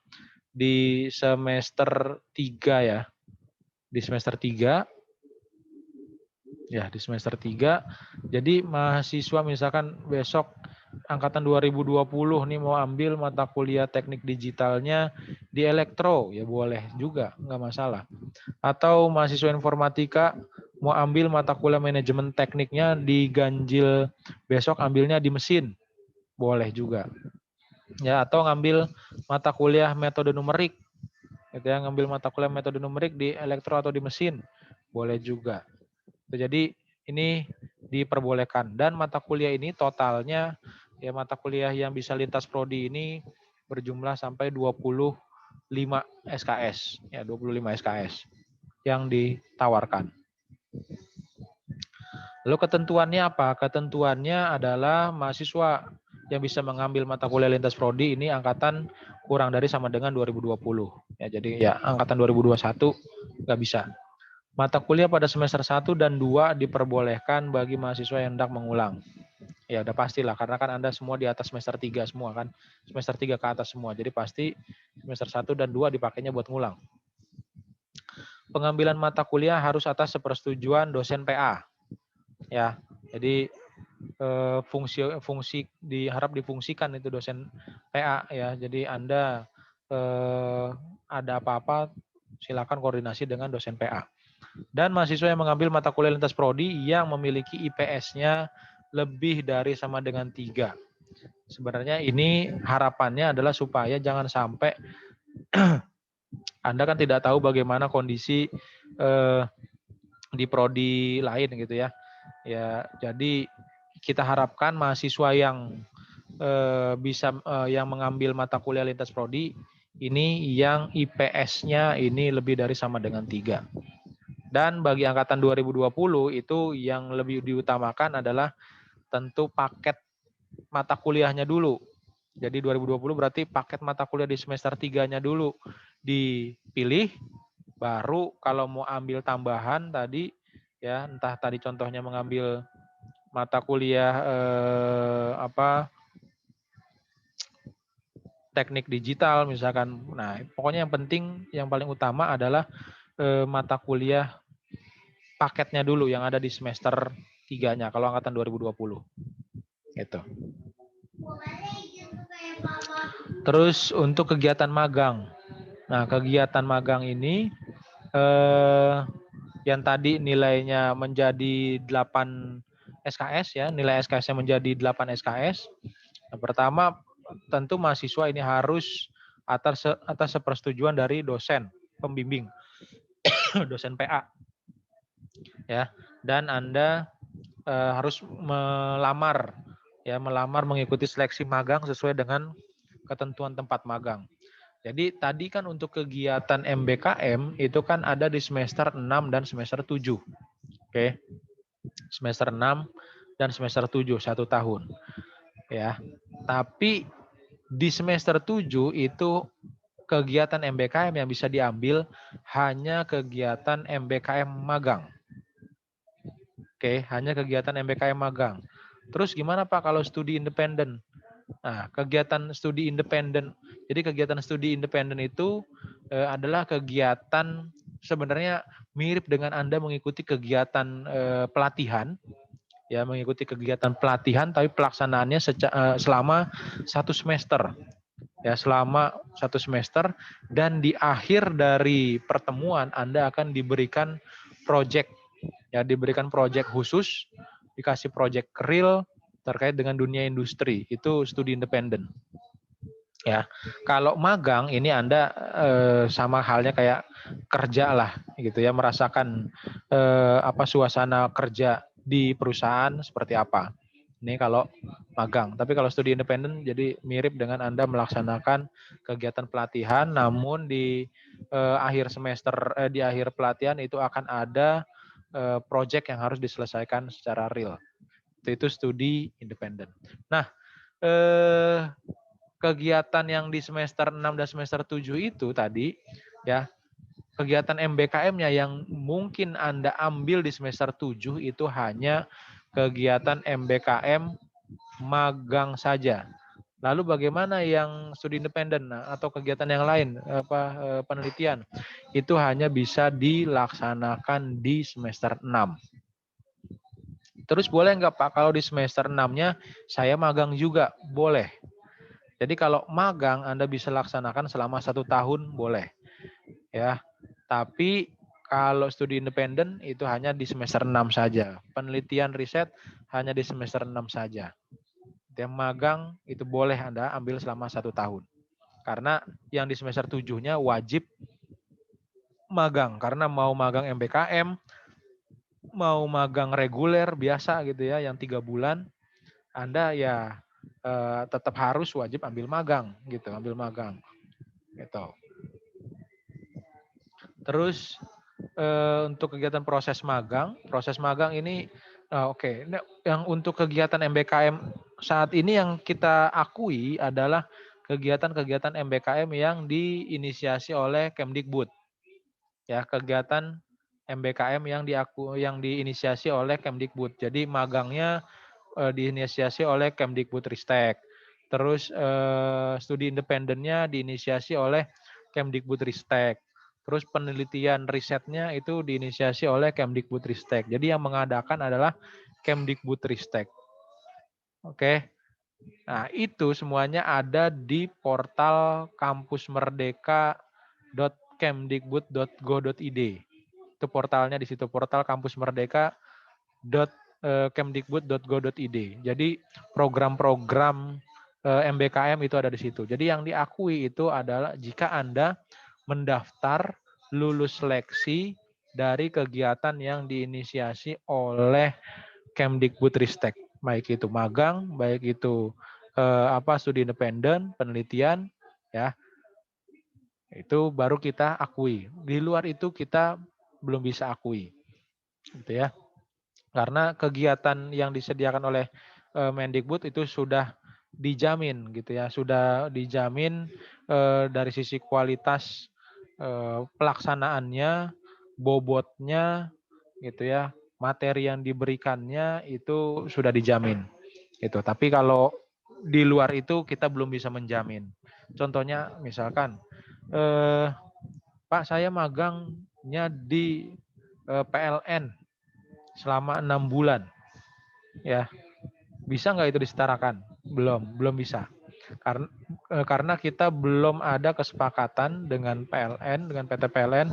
di semester 3 ya. Di semester 3 ya, di semester 3. Jadi mahasiswa misalkan besok angkatan 2020 nih mau ambil mata kuliah teknik digitalnya di elektro, ya boleh juga, nggak masalah. Atau mahasiswa informatika mau ambil mata kuliah manajemen tekniknya di ganjil, besok ambilnya di mesin, boleh juga. Ya, atau ngambil mata kuliah metode numerik, gitu ya, ngambil mata kuliah metode numerik di elektro atau di mesin, boleh juga. Jadi ini diperbolehkan, dan mata kuliah ini totalnya, ya mata kuliah yang bisa lintas prodi ini berjumlah sampai 25 SKS, ya 25 SKS yang ditawarkan. Lalu ketentuannya apa? Ketentuannya adalah mahasiswa yang bisa mengambil mata kuliah lintas prodi ini angkatan kurang dari sama dengan 2020. Ya, jadi ya angkatan 2021 nggak bisa. Mata kuliah pada semester 1 dan 2 diperbolehkan bagi mahasiswa yang hendak mengulang. Ya udah pastilah, karena kan Anda semua di atas semester 3 semua kan. Semester 3 ke atas semua. Jadi pasti semester 1 dan 2 dipakainya buat ngulang. Pengambilan mata kuliah harus atas sepersetujuan dosen PA. Ya, jadi fungsi diharap difungsikan itu dosen PA ya. Jadi Anda ada apa-apa silakan koordinasi dengan dosen PA. Dan mahasiswa yang mengambil mata kuliah lintas prodi yang memiliki IPS-nya lebih dari sama dengan 3. Sebenarnya ini harapannya adalah supaya jangan sampai Anda kan tidak tahu bagaimana kondisi di prodi lain gitu ya. Ya, jadi kita harapkan mahasiswa yang yang mengambil mata kuliah lintas prodi ini yang IPS-nya ini lebih dari sama dengan 3. Dan bagi angkatan 2020 itu yang lebih diutamakan adalah tentu paket mata kuliahnya dulu. Jadi 2020 berarti paket mata kuliah di semester 3-nya dulu dipilih, baru kalau mau ambil tambahan tadi ya, entah tadi contohnya mengambil mata kuliah teknik digital misalkan. Nah, pokoknya yang penting yang paling utama adalah mata kuliah paketnya dulu yang ada di semester 3-nya kalau angkatan 2020. Gitu. Terus untuk kegiatan magang. Nah, kegiatan magang ini yang tadi nilainya menjadi 8 SKS ya, nilai SKS-nya menjadi 8 SKS. Yang pertama, tentu mahasiswa ini harus atas sepersetujuan dari dosen pembimbing, dosen PA. Ya, dan Anda harus melamar mengikuti seleksi magang sesuai dengan ketentuan tempat magang. Jadi tadi kan untuk kegiatan MBKM itu kan ada di semester 6 dan semester 7. Oke. Semester 6 dan semester 7 1 tahun. Ya. Tapi di semester 7 itu kegiatan MBKM yang bisa diambil hanya kegiatan MBKM magang. Oke, hanya kegiatan MBKM magang. Terus gimana Pak kalau studi independen? Nah, kegiatan studi independen. Jadi kegiatan studi independen itu adalah kegiatan sebenarnya mirip dengan Anda mengikuti kegiatan pelatihan, ya mengikuti kegiatan pelatihan, tapi pelaksanaannya selama 1 semester. Ya, selama 1 semester, dan di akhir dari pertemuan Anda akan diberikan project. Ya, diberikan project khusus, dikasih project real terkait dengan dunia industri. Itu studi independen. Ya, kalau magang ini Anda sama halnya kayak kerja lah gitu ya, merasakan suasana kerja di perusahaan seperti apa. Ini kalau magang. Tapi kalau studi independen jadi mirip dengan Anda melaksanakan kegiatan pelatihan, namun di akhir semester di akhir pelatihan itu akan ada project yang harus diselesaikan secara real. Itu studi independen. Nah, kegiatan yang di semester 6 dan semester 7 itu tadi ya, kegiatan MBKM-nya yang mungkin Anda ambil di semester 7 itu hanya kegiatan MBKM magang saja. Lalu bagaimana yang studi independen atau kegiatan yang lain penelitian? Itu hanya bisa dilaksanakan di semester 6. Terus boleh nggak Pak kalau di semester 6-nya saya magang juga? Boleh. Jadi kalau magang Anda bisa laksanakan selama 1 tahun, boleh. Ya, tapi kalau studi independen itu hanya di semester 6 saja. Penelitian riset hanya di semester 6 saja. Yang magang itu boleh Anda ambil selama 1 tahun. Karena yang di semester 7-nya wajib magang. Karena mau magang MBKM, mau magang reguler biasa gitu ya, yang 3 bulan, Anda ya tetap harus wajib ambil magang gitu, ambil magang gitu. Terus untuk kegiatan proses magang ini oke. Nah, yang untuk kegiatan MBKM saat ini yang kita akui adalah kegiatan-kegiatan MBKM yang diinisiasi oleh Kemdikbud. Ya, kegiatan MBKM yang diinisiasi oleh Kemdikbud. Jadi magangnya diinisiasi oleh Kemdikbudristek. Terus studi independennya diinisiasi oleh Kemdikbudristek. Terus penelitian risetnya itu diinisiasi oleh Kemdikbudristek. Jadi yang mengadakan adalah Kemdikbudristek. Oke. Nah, itu semuanya ada di portal kampusmerdeka.kemdikbud.go.id. Itu portalnya di situ, portal kampusmerdeka.kemdikbud.go.id. Jadi program-program MBKM itu ada di situ. Jadi yang diakui itu adalah jika Anda mendaftar lulus seleksi dari kegiatan yang diinisiasi oleh Kemdikbudristek, baik itu magang, baik itu studi independen, penelitian, ya itu baru kita akui. Di luar itu kita belum bisa akui, gitu ya. Karena kegiatan yang disediakan oleh Mendikbud itu sudah dijamin, gitu ya, sudah dijamin dari sisi kualitas pelaksanaannya, bobotnya, gitu ya, materi yang diberikannya itu sudah dijamin, gitu. Tapi kalau di luar itu kita belum bisa menjamin. Contohnya misalkan, Pak saya magangnya di PLN selama 6 bulan, ya bisa nggak itu disetarakan? Belum bisa. Karena kita belum ada kesepakatan dengan PLN, dengan PT PLN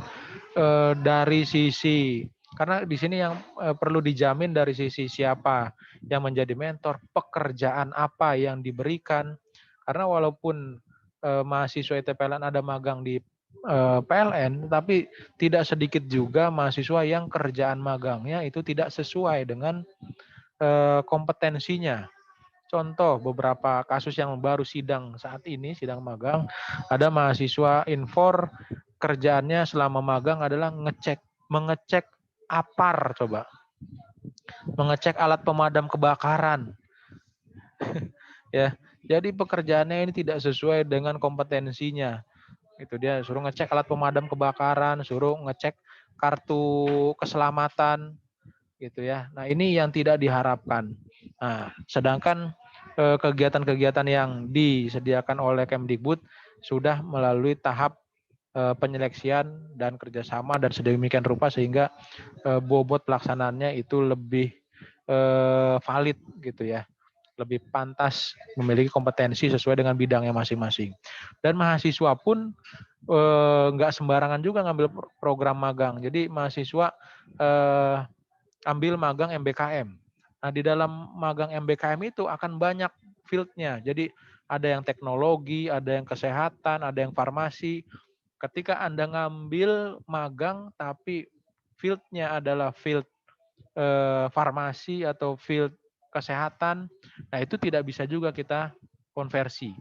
dari sisi, karena di sini yang perlu dijamin dari sisi siapa yang menjadi mentor, pekerjaan apa yang diberikan. Karena walaupun mahasiswa ITPLN ada magang di PLN, tapi tidak sedikit juga mahasiswa yang kerjaan magangnya itu tidak sesuai dengan kompetensinya. Contoh beberapa kasus yang baru sidang saat ini, sidang magang, ada mahasiswa Infor kerjaannya selama magang adalah mengecek APAR, coba. Mengecek alat pemadam kebakaran. Ya. Jadi pekerjaannya ini tidak sesuai dengan kompetensinya. Itu dia suruh ngecek alat pemadam kebakaran, suruh ngecek kartu keselamatan gitu ya. Nah, ini yang tidak diharapkan. Nah, sedangkan kegiatan-kegiatan yang disediakan oleh Kemdikbud sudah melalui tahap penyeleksian dan kerjasama dan sedemikian rupa sehingga bobot pelaksanaannya itu lebih valid gitu ya, lebih pantas memiliki kompetensi sesuai dengan bidangnya masing-masing. Dan mahasiswa pun nggak sembarangan juga ngambil program magang. Jadi mahasiswa ambil magang MBKM. Nah, di dalam magang MBKM itu akan banyak field-nya. Jadi ada yang teknologi, ada yang kesehatan, ada yang farmasi. Ketika Anda ngambil magang tapi field-nya adalah field farmasi atau field kesehatan, nah itu tidak bisa juga kita konversi.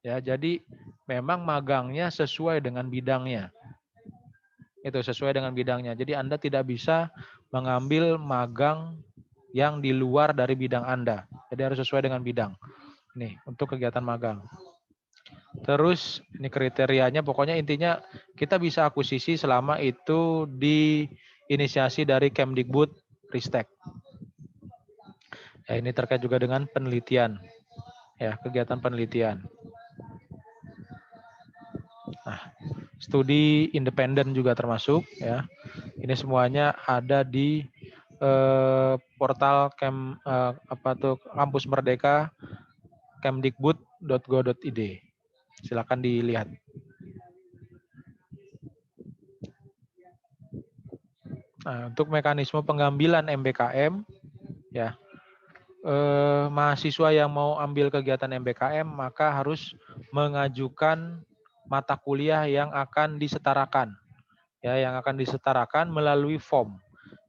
Ya, jadi memang magangnya sesuai dengan bidangnya. Itu sesuai dengan bidangnya. Jadi Anda tidak bisa mengambil magang yang di luar dari bidang Anda. Jadi harus sesuai dengan bidang. Nih, untuk kegiatan magang. Terus ini kriterianya, pokoknya intinya kita bisa akuisisi selama itu diinisiasi dari Kemdikbud Ristek. Ya, ini terkait juga dengan penelitian. Ya, kegiatan penelitian. Nah, studi independen juga termasuk ya. Ini semuanya ada di portal Kampus Merdeka kemdikbud.go.id. Silakan dilihat. Nah, untuk mekanisme pengambilan MBKM, ya, mahasiswa yang mau ambil kegiatan MBKM maka harus mengajukan mata kuliah yang akan disetarakan, ya, yang akan disetarakan melalui form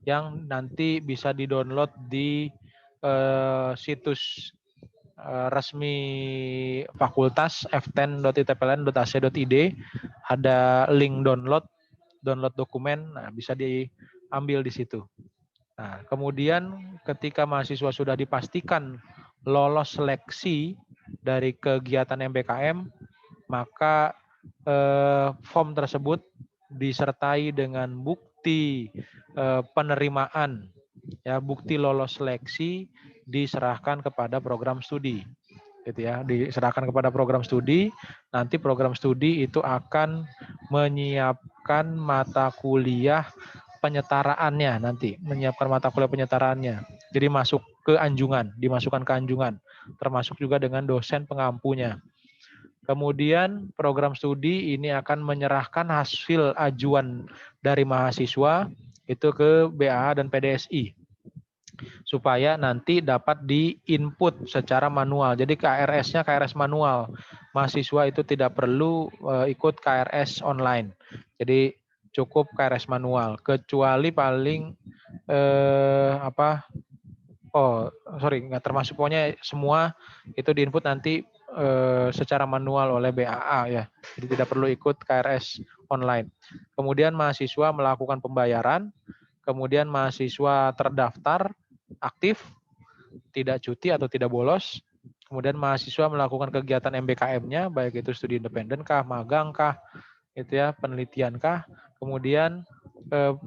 yang nanti bisa didownload di situs resmi fakultas f10.itpln.ac.id. Ada link download dokumen, nah bisa diambil di situ. Nah, kemudian ketika mahasiswa sudah dipastikan lolos seleksi dari kegiatan MBKM, maka form tersebut disertai dengan bukti penerimaan, ya, bukti lolos seleksi diserahkan kepada program studi, gitu ya, diserahkan kepada program studi. Nanti program studi itu akan menyiapkan mata kuliah penyetaraannya, nanti menyiapkan mata kuliah penyetaraannya. Jadi masuk ke anjungan, dimasukkan ke anjungan, termasuk juga dengan dosen pengampunya. Kemudian program studi ini akan menyerahkan hasil ajuan dari mahasiswa itu ke BAH dan PDSI supaya nanti dapat di-input secara manual. Jadi KRS-nya KRS manual. Mahasiswa itu tidak perlu ikut KRS online. Jadi cukup KRS manual, kecuali paling nggak termasuk, pokoknya semua itu di-input nanti secara manual oleh BAA, ya. Jadi tidak perlu ikut KRS online. Kemudian mahasiswa melakukan pembayaran, kemudian mahasiswa terdaftar aktif, tidak cuti atau tidak bolos. Kemudian mahasiswa melakukan kegiatan MBKM-nya, baik itu studi independen kah, magang kah, itu ya, penelitian kah. Kemudian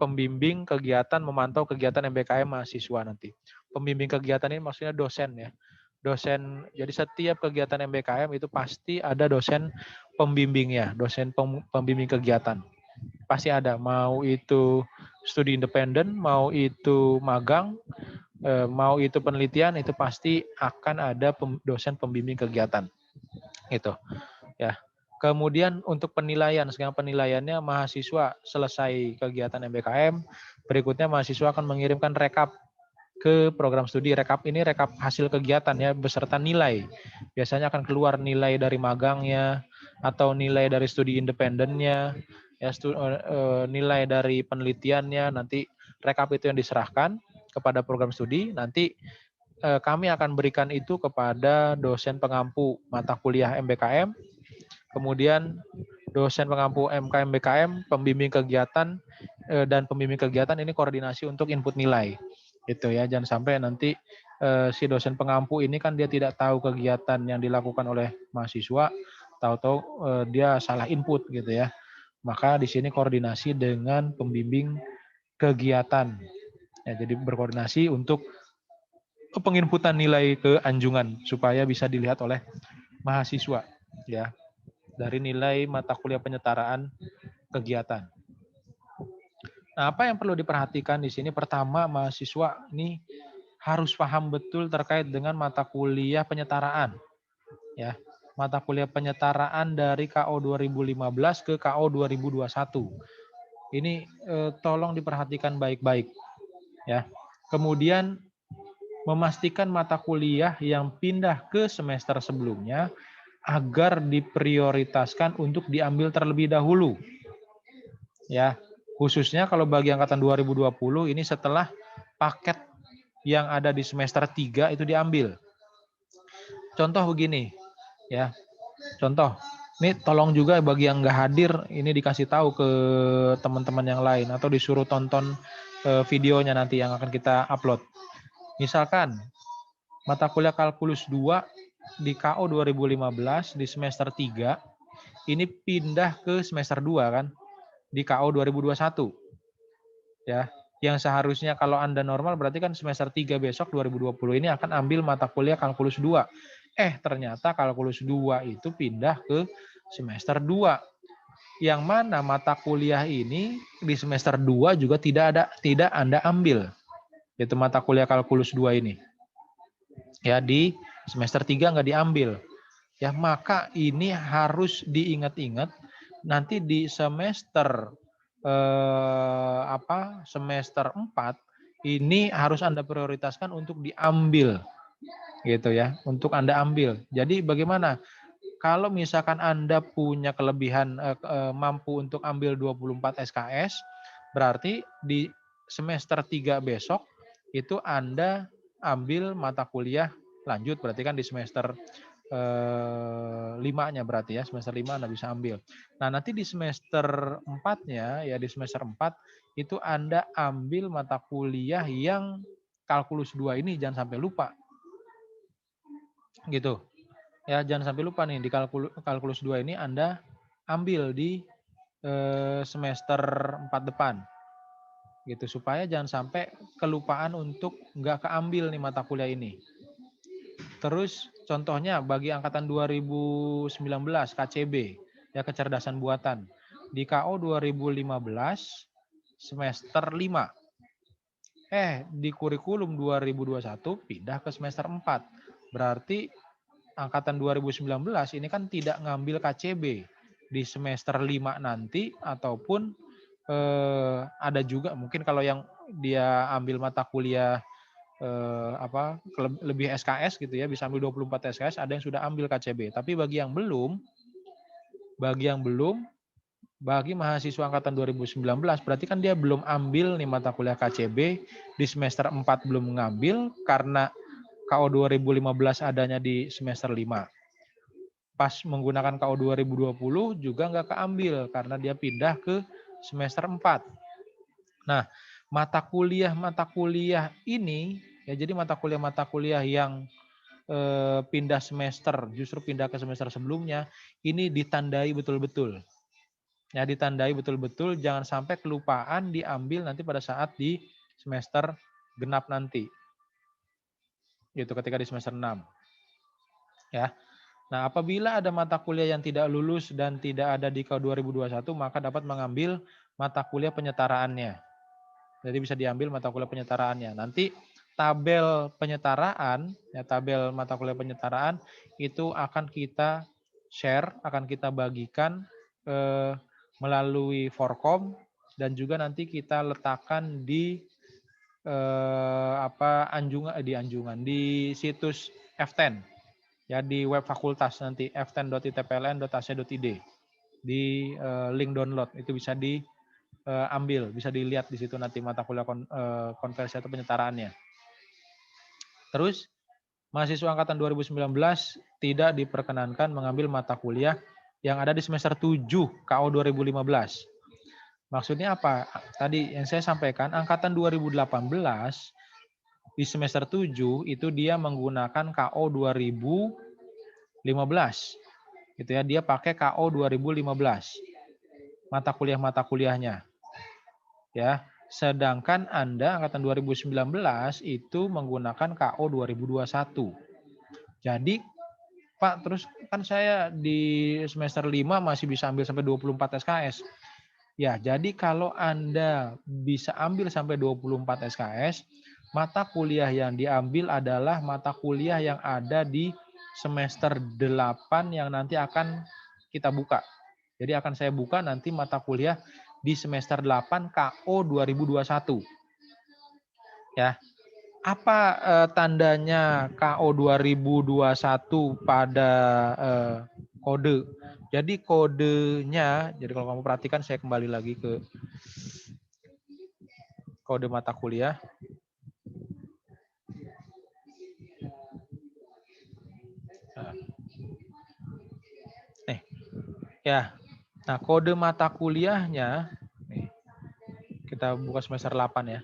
pembimbing kegiatan, memantau kegiatan MBKM mahasiswa nanti. Pembimbing kegiatan ini maksudnya dosen, ya. Dosen, jadi setiap kegiatan MBKM itu pasti ada dosen pembimbingnya, dosen pembimbing kegiatan. Pasti ada, mau itu studi independen, mau itu magang, mau itu penelitian, itu pasti akan ada dosen pembimbing kegiatan. Itu, ya. Kemudian untuk penilaian, sekarang penilaiannya mahasiswa selesai kegiatan MBKM, berikutnya mahasiswa akan mengirimkan rekap ke program studi. Rekap ini rekap hasil kegiatan, ya, beserta nilai. Biasanya akan keluar nilai dari magangnya atau nilai dari studi independennya, ya, nilai dari penelitiannya. Nanti rekap itu yang diserahkan kepada program studi. Nanti kami akan berikan itu kepada dosen pengampu mata kuliah MBKM. Kemudian dosen pengampu MBKM, pembimbing kegiatan, dan pembimbing kegiatan ini koordinasi untuk input nilai. Gitu ya, jangan sampai nanti si dosen pengampu ini kan dia tidak tahu kegiatan yang dilakukan oleh mahasiswa, tahu-tahu dia salah input gitu ya. Maka di sini koordinasi dengan pembimbing kegiatan. Ya, jadi berkoordinasi untuk penginputan nilai ke anjungan supaya bisa dilihat oleh mahasiswa, ya, dari nilai mata kuliah penyetaraan kegiatan. Nah, apa yang perlu diperhatikan di sini? Pertama, mahasiswa ini harus paham betul terkait dengan mata kuliah penyetaraan, ya. Mata kuliah penyetaraan dari KO 2015 ke KO 2021. Ini tolong diperhatikan baik-baik, ya. Kemudian memastikan mata kuliah yang pindah ke semester sebelumnya agar diprioritaskan untuk diambil terlebih dahulu. Ya, khususnya kalau bagi angkatan 2020 ini setelah paket yang ada di semester 3 itu diambil. Contoh begini, ya. Contoh, ini tolong juga bagi yang nggak hadir, ini dikasih tahu ke teman-teman yang lain atau disuruh tonton videonya nanti yang akan kita upload. Misalkan mata kuliah kalkulus 2 di KO 2015 di semester 3 ini pindah ke semester 2 kan di KO 2021. Ya, yang seharusnya kalau Anda normal berarti kan semester 3 besok 2020 ini akan ambil mata kuliah kalkulus 2. Ternyata kalkulus 2 itu pindah ke semester 2. Yang mana mata kuliah ini di semester 2 juga tidak Anda ambil. Yaitu mata kuliah kalkulus 2 ini. Ya, di semester 3 nggak diambil. Ya, maka ini harus diingat-ingat nanti di semester semester 4 ini harus Anda prioritaskan untuk diambil gitu ya, untuk Anda ambil. Jadi bagaimana? Kalau misalkan Anda punya kelebihan mampu untuk ambil 24 SKS, berarti di semester 3 besok itu Anda ambil mata kuliah lanjut, berarti kan di semester 5-nya berarti ya, semester 5 Anda bisa ambil. Nah, nanti di semester 4-nya ya, di semester 4 itu Anda ambil mata kuliah yang kalkulus 2 ini, jangan sampai lupa. Gitu. Ya, jangan sampai lupa nih, di kalkulus 2 ini Anda ambil di semester 4 depan. Gitu, supaya jangan sampai kelupaan untuk nggak keambil nih mata kuliah ini. Terus contohnya bagi angkatan 2019 KCB, ya kecerdasan buatan. Di KO 2015 semester 5. Di kurikulum 2021 pindah ke semester 4. Berarti angkatan 2019 ini kan tidak ngambil KCB di semester 5 nanti, ataupun ada juga mungkin kalau yang dia ambil mata kuliah lebih SKS gitu ya, bisa ambil 24 SKS, ada yang sudah ambil KCB. Tapi bagi yang belum, bagi mahasiswa angkatan 2019 berarti kan dia belum ambil nih mata kuliah KCB di semester 4, belum mengambil karena KO 2015 adanya di semester 5. Pas menggunakan KO 2020 juga nggak keambil karena dia pindah ke semester 4. Nah, mata kuliah ini ya, jadi mata kuliah yang pindah semester, justru pindah ke semester sebelumnya, ini ditandai betul-betul. Ya, ditandai betul-betul, jangan sampai kelupaan diambil nanti pada saat di semester genap nanti. Gitu, ketika di semester 6. Ya. Nah, apabila ada mata kuliah yang tidak lulus dan tidak ada di KO 2021, maka dapat mengambil mata kuliah penyetaraannya. Jadi bisa diambil mata kuliah penyetaraannya. Nanti tabel penyetaraan, ya tabel mata kuliah penyetaraan itu akan kita share, akan kita bagikan melalui Forkom, dan juga nanti kita letakkan di di situs F10. Ya, di web fakultas nanti f10.itpln.ac.id, di link download itu bisa diambil, bisa dilihat di situ nanti mata kuliah konversi atau penyetaraannya. Terus mahasiswa angkatan 2019 tidak diperkenankan mengambil mata kuliah yang ada di semester 7 KO 2015. Maksudnya apa? Tadi yang saya sampaikan, angkatan 2018 di semester 7 itu dia menggunakan KO 2015. Gitu ya, dia pakai KO 2015. Mata kuliahnya. Ya, sedangkan Anda angkatan 2019 itu menggunakan KO 2021. Jadi, Pak, terus kan saya di semester 5 masih bisa ambil sampai 24 SKS. Ya, jadi kalau Anda bisa ambil sampai 24 SKS, mata kuliah yang diambil adalah mata kuliah yang ada di semester 8 yang nanti akan kita buka. Jadi akan saya buka nanti mata kuliah di semester 8 KO 2021. Ya. Apa tandanya KO 2021 pada kode? Jadi kodenya, jadi kalau kamu perhatikan, saya kembali lagi ke kode mata kuliah. Ya, nah kode mata kuliahnya, nih, kita buka semester 8 ya.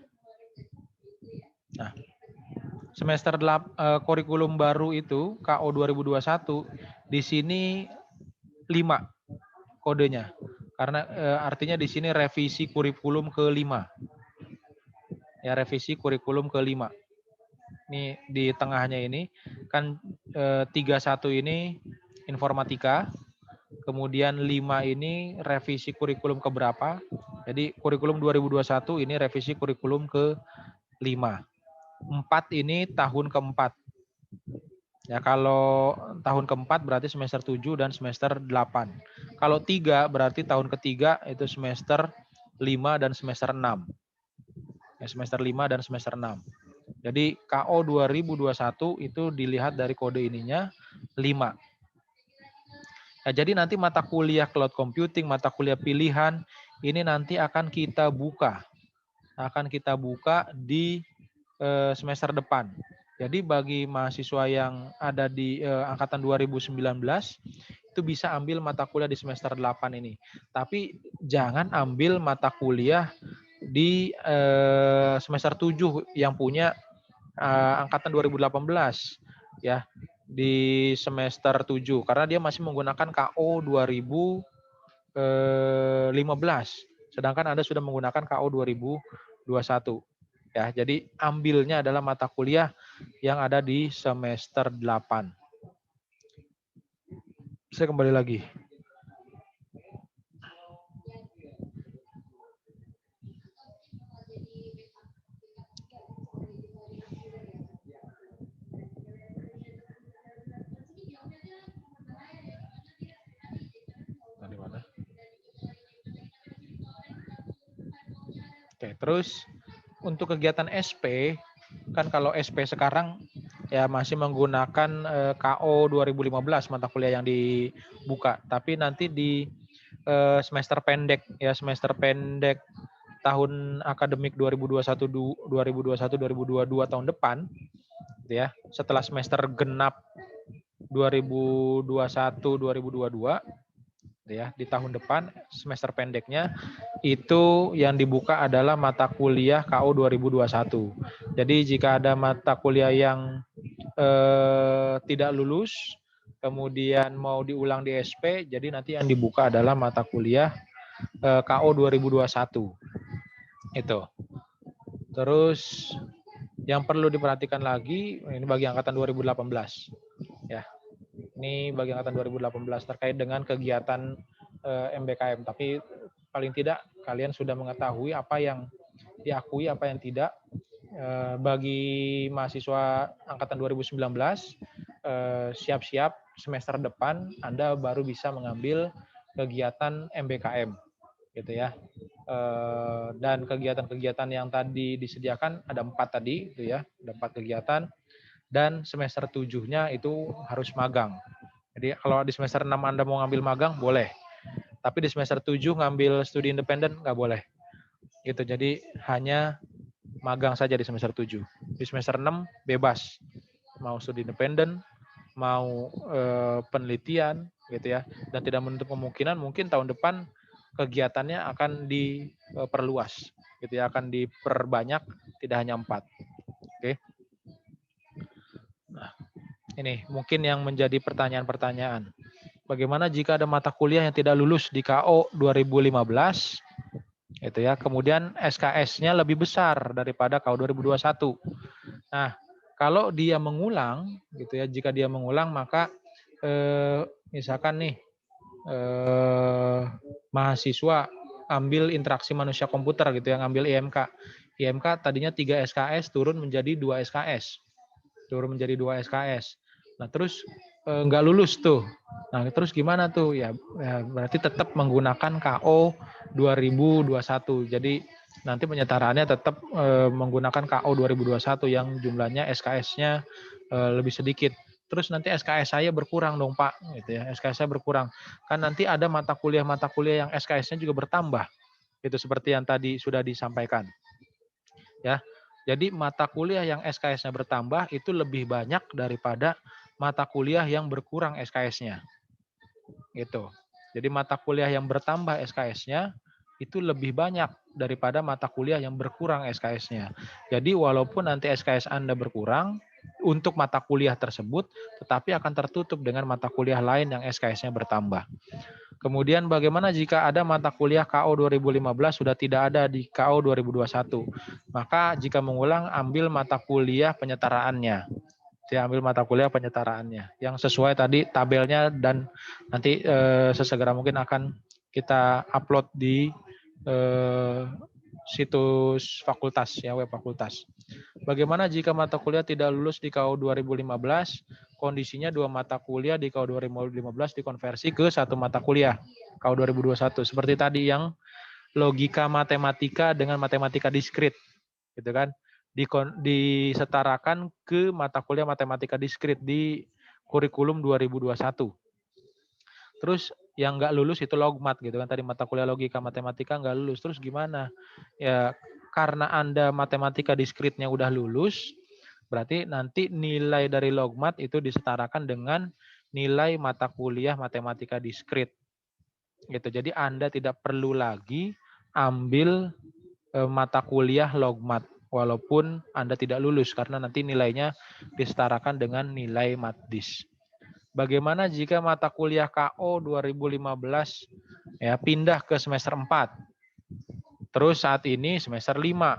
Nah, semester 8 kurikulum baru itu KO 2021 di sini 5 kodenya. Karena artinya di sini revisi kurikulum ke-5. Ya, revisi kurikulum ke-5. Ini di tengahnya ini kan 31 ini informatika, kemudian 5 ini revisi kurikulum keberapa. Jadi kurikulum 2021 ini revisi kurikulum ke-5. 4 ini tahun keempat. Ya, kalau tahun keempat berarti semester 7 dan semester 8. Kalau 3 berarti tahun ketiga itu semester 5 dan semester 6. Ya, semester 5 dan semester 6. Jadi KO 2021 itu dilihat dari kode ininya 5. Nah, jadi nanti mata kuliah cloud computing, mata kuliah pilihan ini nanti akan kita buka. Akan kita buka di semester depan. Jadi bagi mahasiswa yang ada di angkatan 2019 itu bisa ambil mata kuliah di semester 8 ini. Tapi jangan ambil mata kuliah di semester 7 yang punya angkatan 2018 ya, di semester 7 karena dia masih menggunakan KO 2015. Sedangkan Anda sudah menggunakan KO 2021. Ya, jadi ambilnya adalah mata kuliah yang ada di semester 8. Saya kembali lagi. Tadi mana? Oke, terus untuk kegiatan SP, kan kalau SP sekarang ya masih menggunakan KO 2015 mata kuliah yang dibuka. Tapi nanti di semester pendek ya, semester pendek tahun akademik 2021 2022 tahun depan ya, setelah semester genap 2021 2022 ya, di tahun depan semester pendeknya itu yang dibuka adalah mata kuliah KO 2021. Jadi jika ada mata kuliah yang tidak lulus kemudian mau diulang di SP, jadi nanti yang dibuka adalah mata kuliah KO 2021. Itu. Terus yang perlu diperhatikan lagi ini bagi angkatan 2018 ya. Ini bagi angkatan 2018 terkait dengan kegiatan MBKM. Tapi paling tidak kalian sudah mengetahui apa yang diakui, apa yang tidak. Bagi mahasiswa angkatan 2019, siap-siap semester depan Anda baru bisa mengambil kegiatan MBKM, gitu ya. Dan kegiatan-kegiatan yang tadi disediakan ada 4 tadi, gitu ya, ada 4 kegiatan. Dan semester 7-nya itu harus magang. Jadi kalau di semester 6 Anda mau ngambil magang, boleh. Tapi di semester 7 ngambil studi independen, nggak boleh. Gitu, jadi hanya magang saja di semester 7. Di semester 6 bebas. Mau studi independen, mau penelitian, gitu ya. Dan tidak menutup kemungkinan mungkin tahun depan kegiatannya akan diperluas, gitu ya, akan diperbanyak, tidak hanya 4. Oke. Nah, ini mungkin yang menjadi pertanyaan-pertanyaan. Bagaimana jika ada mata kuliah yang tidak lulus di KO 2015, itu ya, kemudian SKS-nya lebih besar daripada KO 2021. Nah, kalau dia mengulang, gitu ya, jika dia mengulang maka misalkan nih mahasiswa ambil interaksi manusia komputer gitu yang ambil IMK. IMK tadinya 3 SKS turun menjadi 2 SKS. Turun menjadi 2 SKS. Nah, terus nggak lulus tuh. Nah, terus gimana tuh? Ya berarti tetap menggunakan KO 2021. Jadi nanti penyetaraannya tetap menggunakan KO 2021 yang jumlahnya SKS-nya lebih sedikit. Terus nanti SKS saya berkurang dong Pak, gitu ya. SKS saya berkurang. Kan nanti ada mata kuliah yang SKS-nya juga bertambah. Itu seperti yang tadi sudah disampaikan. Ya. Jadi mata kuliah yang SKS-nya bertambah itu lebih banyak daripada mata kuliah yang berkurang SKS-nya. Gitu. Jadi mata kuliah yang bertambah SKS-nya itu lebih banyak daripada mata kuliah yang berkurang SKS-nya. Jadi walaupun nanti SKS Anda berkurang untuk mata kuliah tersebut, tetapi akan tertutup dengan mata kuliah lain yang SKS-nya bertambah. Kemudian bagaimana jika ada mata kuliah KO 2015 sudah tidak ada di KO 2021? Maka jika mengulang ambil mata kuliah penyetaraannya. Ambil mata kuliah penyetaraannya yang sesuai tadi tabelnya dan nanti sesegera mungkin akan kita upload di situs fakultas ya, web fakultas. Bagaimana jika mata kuliah tidak lulus di KO 2015? Kondisinya 2 mata kuliah di KO 2015 dikonversi ke 1 mata kuliah KO 2021. Seperti tadi yang logika matematika dengan matematika diskrit, gitu kan? Disetarakan ke mata kuliah matematika diskrit di kurikulum 2021. Terus yang nggak lulus itu logmat gitu kan, tadi mata kuliah logika matematika nggak lulus. Terus gimana? Ya karena Anda matematika diskritnya udah lulus, berarti nanti nilai dari logmat itu disetarakan dengan nilai mata kuliah matematika diskrit. Gitu. Jadi Anda tidak perlu lagi ambil mata kuliah logmat walaupun Anda tidak lulus karena nanti nilainya disetarakan dengan nilai matdis. Bagaimana jika mata kuliah KO 2015 ya pindah ke semester 4? Terus saat ini semester 5.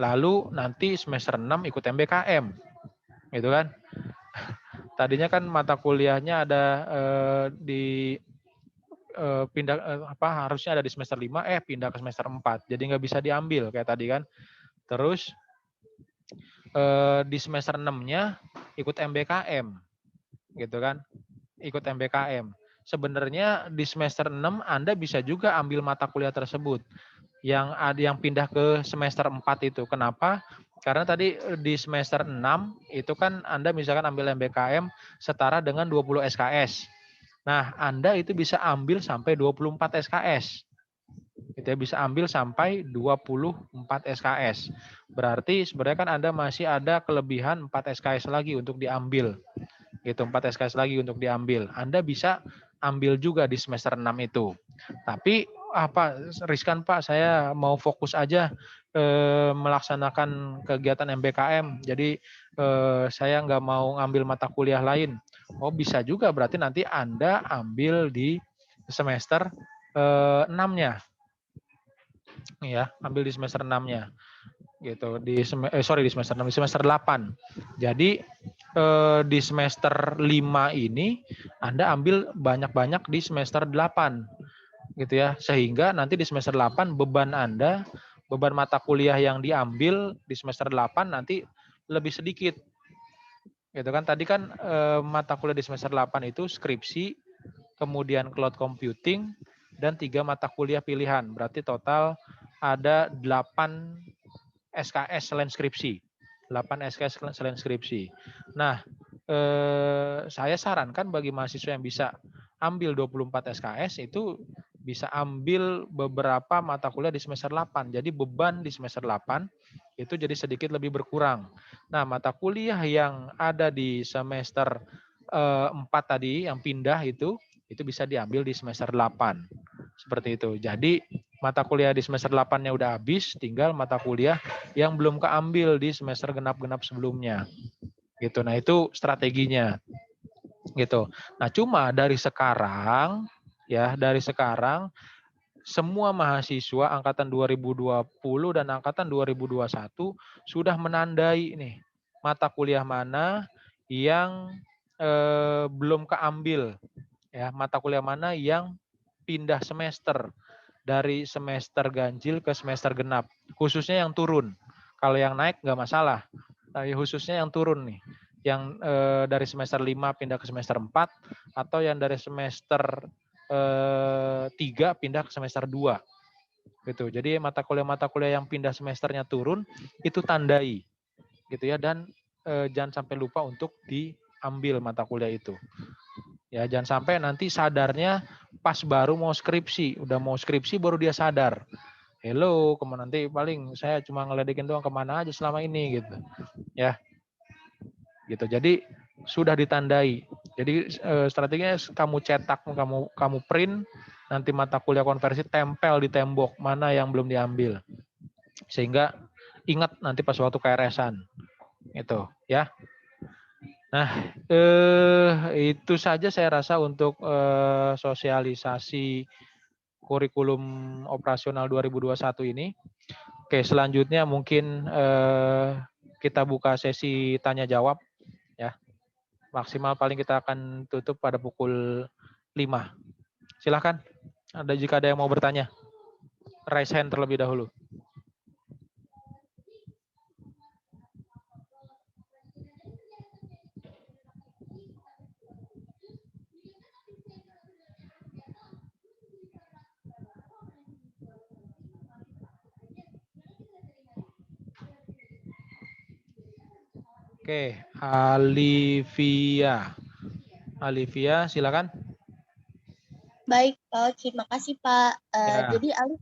Lalu nanti semester 6 ikut MBKM. Gitu kan? Tadinya kan mata kuliahnya ada pindah harusnya ada di semester 5 pindah ke semester 4. Jadi nggak bisa diambil kayak tadi kan. Terus di semester 6-nya ikut MBKM. Gitu kan? Ikut MBKM. Sebenarnya di semester 6 Anda bisa juga ambil mata kuliah tersebut. Yang pindah ke semester 4 itu. Kenapa? Karena tadi di semester 6 itu kan Anda misalkan ambil MBKM setara dengan 20 SKS. Nah, Anda itu bisa ambil sampai 24 SKS. Itu ya, bisa ambil sampai 24 SKS. Berarti sebenarnya kan Anda masih ada kelebihan 4 SKS lagi untuk diambil. Gitu, 4 SKS lagi untuk diambil. Anda bisa ambil juga di semester 6 itu. Tapi riskan Pak, saya mau fokus aja melaksanakan kegiatan MBKM. Jadi saya nggak mau ngambil mata kuliah lain. Oh bisa juga, berarti nanti Anda ambil di semester 6-nya. Ya, ambil di semester 6-nya. Gitu, di semester 6, di semester 8. Jadi di semester 5 ini Anda ambil banyak-banyak di semester 8. Gitu ya. Sehingga nanti di semester 8 beban mata kuliah yang diambil di semester 8 nanti lebih sedikit. Gitu kan. Tadi kan mata kuliah di semester 8 itu skripsi, kemudian cloud computing, dan 3 mata kuliah pilihan. Berarti total ada 8 SKS selain skripsi. 8 SKS selain skripsi. Nah, saya sarankan bagi mahasiswa yang bisa ambil 24 SKS itu bisa ambil beberapa mata kuliah di semester 8. Jadi beban di semester 8 itu jadi sedikit lebih berkurang. Nah, mata kuliah yang ada di semester 4 tadi yang pindah itu bisa diambil di semester 8. Seperti itu. Jadi mata kuliah di semester 8-nya udah habis, tinggal mata kuliah yang belum keambil di semester genap-genap sebelumnya. Gitu. Nah, itu strateginya. Gitu. Nah, cuma dari sekarang semua mahasiswa angkatan 2020 dan angkatan 2021 sudah menandai nih mata kuliah mana yang belum keambil, ya, mata kuliah mana yang pindah semester dari semester ganjil ke semester genap, khususnya yang turun. Kalau yang naik nggak masalah, tapi khususnya yang turun nih, yang dari semester 5 pindah ke semester 4, atau yang dari semester 3 pindah ke semester 2. Gitu. Jadi mata kuliah yang pindah semesternya turun itu tandai, gitu ya, dan jangan sampai lupa untuk diambil mata kuliah itu. Ya, jangan sampai nanti sadarnya pas baru mau skripsi, udah mau skripsi baru dia sadar. Hello, kemana nanti paling saya cuma ngeledekin doang, kemana aja selama ini gitu. Ya. Gitu. Jadi sudah ditandai. Jadi strateginya kamu cetak, kamu print, nanti mata kuliah konversi tempel di tembok mana yang belum diambil. Sehingga ingat nanti pas waktu KRS-an. Itu, ya. Nah, itu saja saya rasa untuk sosialisasi kurikulum operasional 2021 ini. Oke, selanjutnya mungkin kita buka sesi tanya jawab, ya. Maksimal paling kita akan tutup pada pukul 5. Silahkan, jika ada yang mau bertanya. Raise hand terlebih dahulu. Oke, Alivia. Alivia, silakan. Baik, terima kasih Pak. Ya. Jadi Alif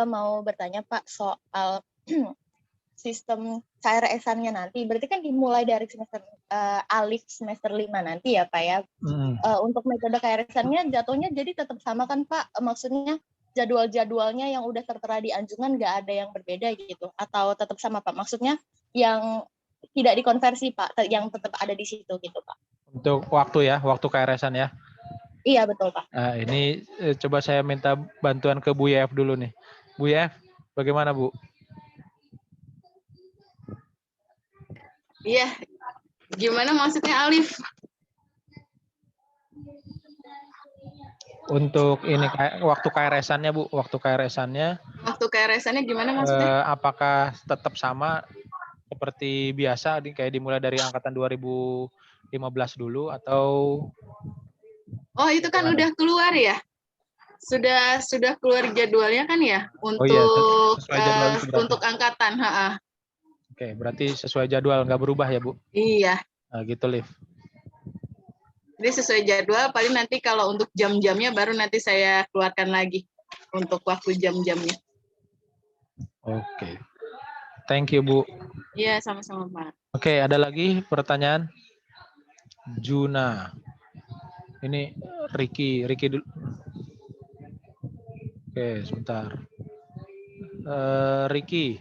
mau bertanya Pak soal sistem KRS-annya nanti. Berarti kan dimulai dari semester Alif semester 5 nanti ya Pak ya. Untuk metode KRS-annya jatuhnya jadi tetap sama kan Pak? Maksudnya jadwal-jadwalnya yang udah tertera di anjungan nggak ada yang berbeda gitu? Atau tetap sama Pak? Maksudnya yang tidak dikonversi Pak, yang tetap ada di situ gitu Pak? Untuk waktu ya, waktu KRS-an ya. Iya betul Pak. Nah, ini coba saya minta bantuan ke Bu YF dulu nih. Bu YF, bagaimana Bu? Iya, gimana maksudnya Alif? Untuk ini waktu KRS-annya Bu, waktu KRS-annya. Waktu KRS-annya gimana maksudnya? Apakah tetap sama seperti biasa, kayak dimulai dari angkatan 2015 dulu atau? Oh itu kan udah keluar ya? Sudah keluar jadwalnya kan ya untuk sesuai jadwal itu berarti. untuk angkatan. Oke, berarti sesuai jadwal, nggak berubah ya Bu? Iya. Nah, gitu Liv. Jadi sesuai jadwal, paling nanti kalau untuk jam-jamnya baru nanti saya keluarkan lagi untuk waktu jam-jamnya. Oke. Thank you Bu. Iya, sama-sama Pak. Oke, ada lagi pertanyaan? Juna. Ini Ricky dulu. Oke, sebentar. Ricky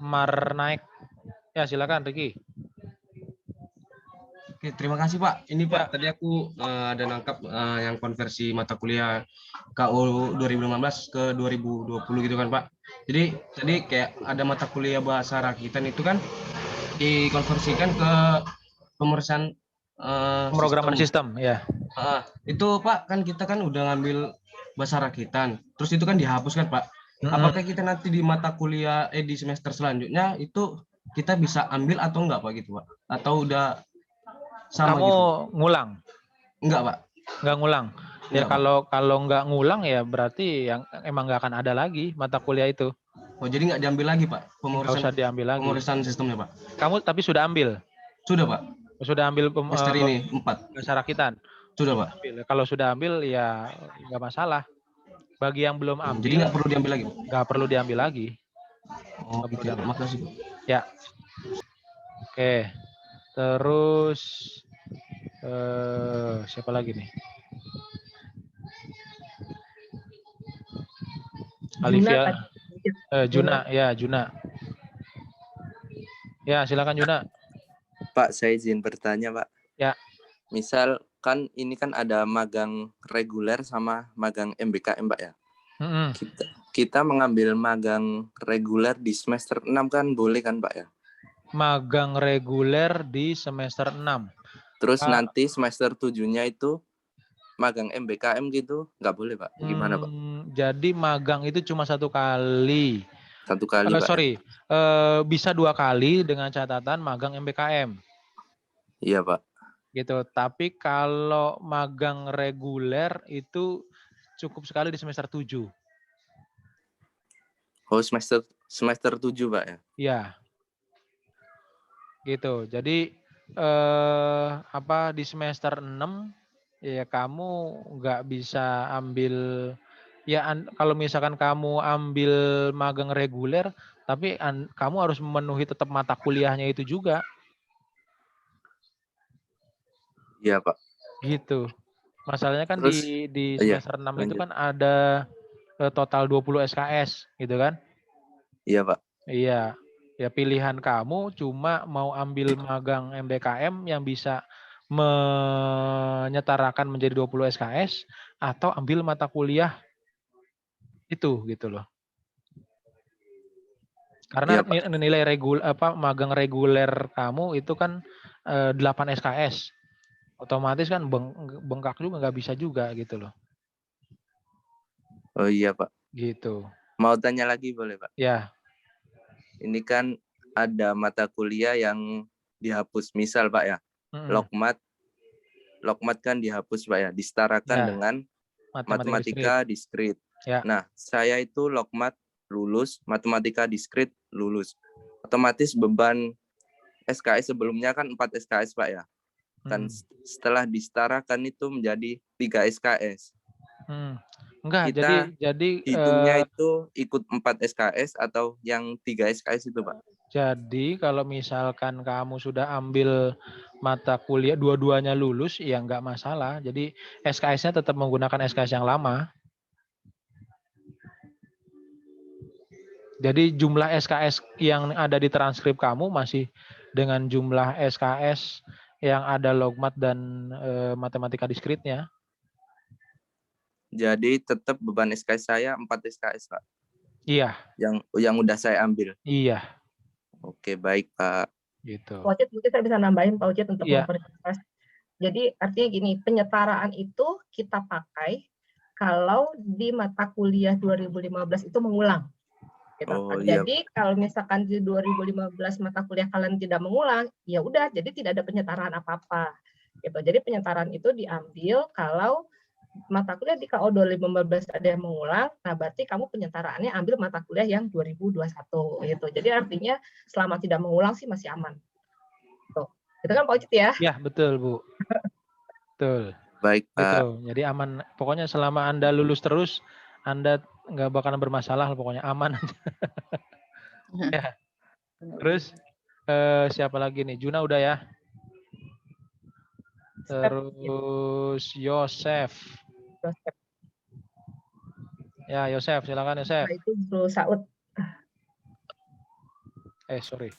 Marnaik. Ya, silakan Ricky. Oke, terima kasih Pak. Ini Pak, tadi aku ada nangkap yang konversi mata kuliah KU 2015 ke 2020 gitu kan Pak. Jadi tadi kayak ada mata kuliah bahasa rakitan itu kan dikonversikan ke pemeriksaan pemrograman sistem ya. Itu Pak, kan kita kan udah ngambil bahasa rakitan, terus itu kan dihapus kan Pak. Apakah kita nanti di mata kuliah di semester selanjutnya itu kita bisa ambil atau enggak Pak gitu Pak? Atau udah sama kamu gitu? Ngulang? Enggak Pak. Nggak ngulang. Ya Enggak, kalau nggak ngulang ya berarti yang emang nggak akan ada lagi mata kuliah itu. Oh, jadi nggak diambil lagi Pak Nggak usah diambil lagi. pemeriksaan sistemnya Pak? Kamu tapi sudah ambil? Sudah Pak. Sudah ambil Semester ini 4. bahasa rakitan? Sudah Pak. Kalau sudah ambil ya nggak masalah. Bagi yang belum ambil, jadi nggak perlu diambil lagi Pak? Nggak perlu diambil lagi. Oh, oke. Makasih Pak. Ya. Oke. Terus siapa lagi nih? Alivia. Juna. Ya, Juna. Ya, silakan Juna. Pak, saya izin bertanya, Pak. Ya. Misal kan ini kan ada magang reguler sama magang MBKM, Pak ya. Kita mengambil magang reguler di semester 6 kan boleh kan, Pak ya? Magang reguler di semester 6. Terus nanti semester 7-nya itu magang MBKM gitu, nggak boleh Pak? Gimana Pak? Jadi magang itu cuma 1 kali. 1 kali Pak? Sorry, bisa 2 kali dengan catatan magang MBKM. Iya Pak. Gitu. Tapi kalau magang reguler itu cukup sekali di semester 7. Oh, semester 7 Pak ya? Iya. Gitu. Jadi di semester 6 ya kamu nggak bisa ambil ya kalau misalkan kamu ambil magang reguler tapi kamu harus memenuhi tetap mata kuliahnya itu juga. Iya Pak. Gitu. Masalahnya kan terus, di semester 6 itu kan ada total 20 SKS gitu kan? Iya Pak. Iya. Ya pilihan kamu cuma mau ambil magang MBKM yang bisa menyetarakan menjadi 20 SKS atau ambil mata kuliah itu gitu loh. Karena nilai magang reguler kamu itu kan 8 SKS. Otomatis kan bengkak juga nggak bisa juga gitu loh. Oh iya Pak. Gitu. Mau tanya lagi boleh Pak? Ya. Ini kan ada mata kuliah yang dihapus misal Pak ya. Lokmat kan dihapus Pak ya, disetarakan dengan matematika diskrit. Ya. Nah, saya itu lokmat lulus, matematika diskrit lulus. Otomatis beban SKS sebelumnya kan 4 SKS Pak ya. Kan setelah disetarakan itu menjadi 3 SKS. Enggak, Kita jadi hitungnya itu ikut 4 SKS atau yang 3 SKS itu Pak? Jadi kalau misalkan kamu sudah ambil mata kuliah dua-duanya lulus, ya nggak masalah. Jadi SKS-nya tetap menggunakan SKS yang lama. Jadi jumlah SKS yang ada di transkrip kamu masih dengan jumlah SKS yang ada logmat dan matematika diskritnya. Jadi tetap beban SKS saya 4 SKS Pak? Iya. Yang udah saya ambil? Iya. Oke, baik Pak. Gitu. Pak Ucit, mungkin saya bisa nambahin Pak Ucit untuk memperjelas. Jadi artinya gini, penyetaraan itu kita pakai kalau di mata kuliah 2015 itu mengulang. Gitu. Jadi kalau misalkan di 2015 mata kuliah kalian tidak mengulang, ya udah, jadi tidak ada penyetaraan apa-apa. Gitu. Jadi penyetaraan itu diambil kalau mata kuliah di KO 2015 ada yang mengulang, nah berarti kamu penyetaraannya ambil mata kuliah yang 2021 gitu. Jadi artinya selama tidak mengulang sih masih aman. Tuh. Itu kan Pak Ucit ya? Ya, betul Bu. Betul. Baik Pak. Gitu. Jadi aman. Pokoknya selama Anda lulus terus, Anda nggak bakalan bermasalah, pokoknya aman aja. Ya. Terus siapa lagi nih? Juna udah ya. Terus Yosef. Ya Yosef, silakan Yosef. Nah, itu Bro Saud. Sorry.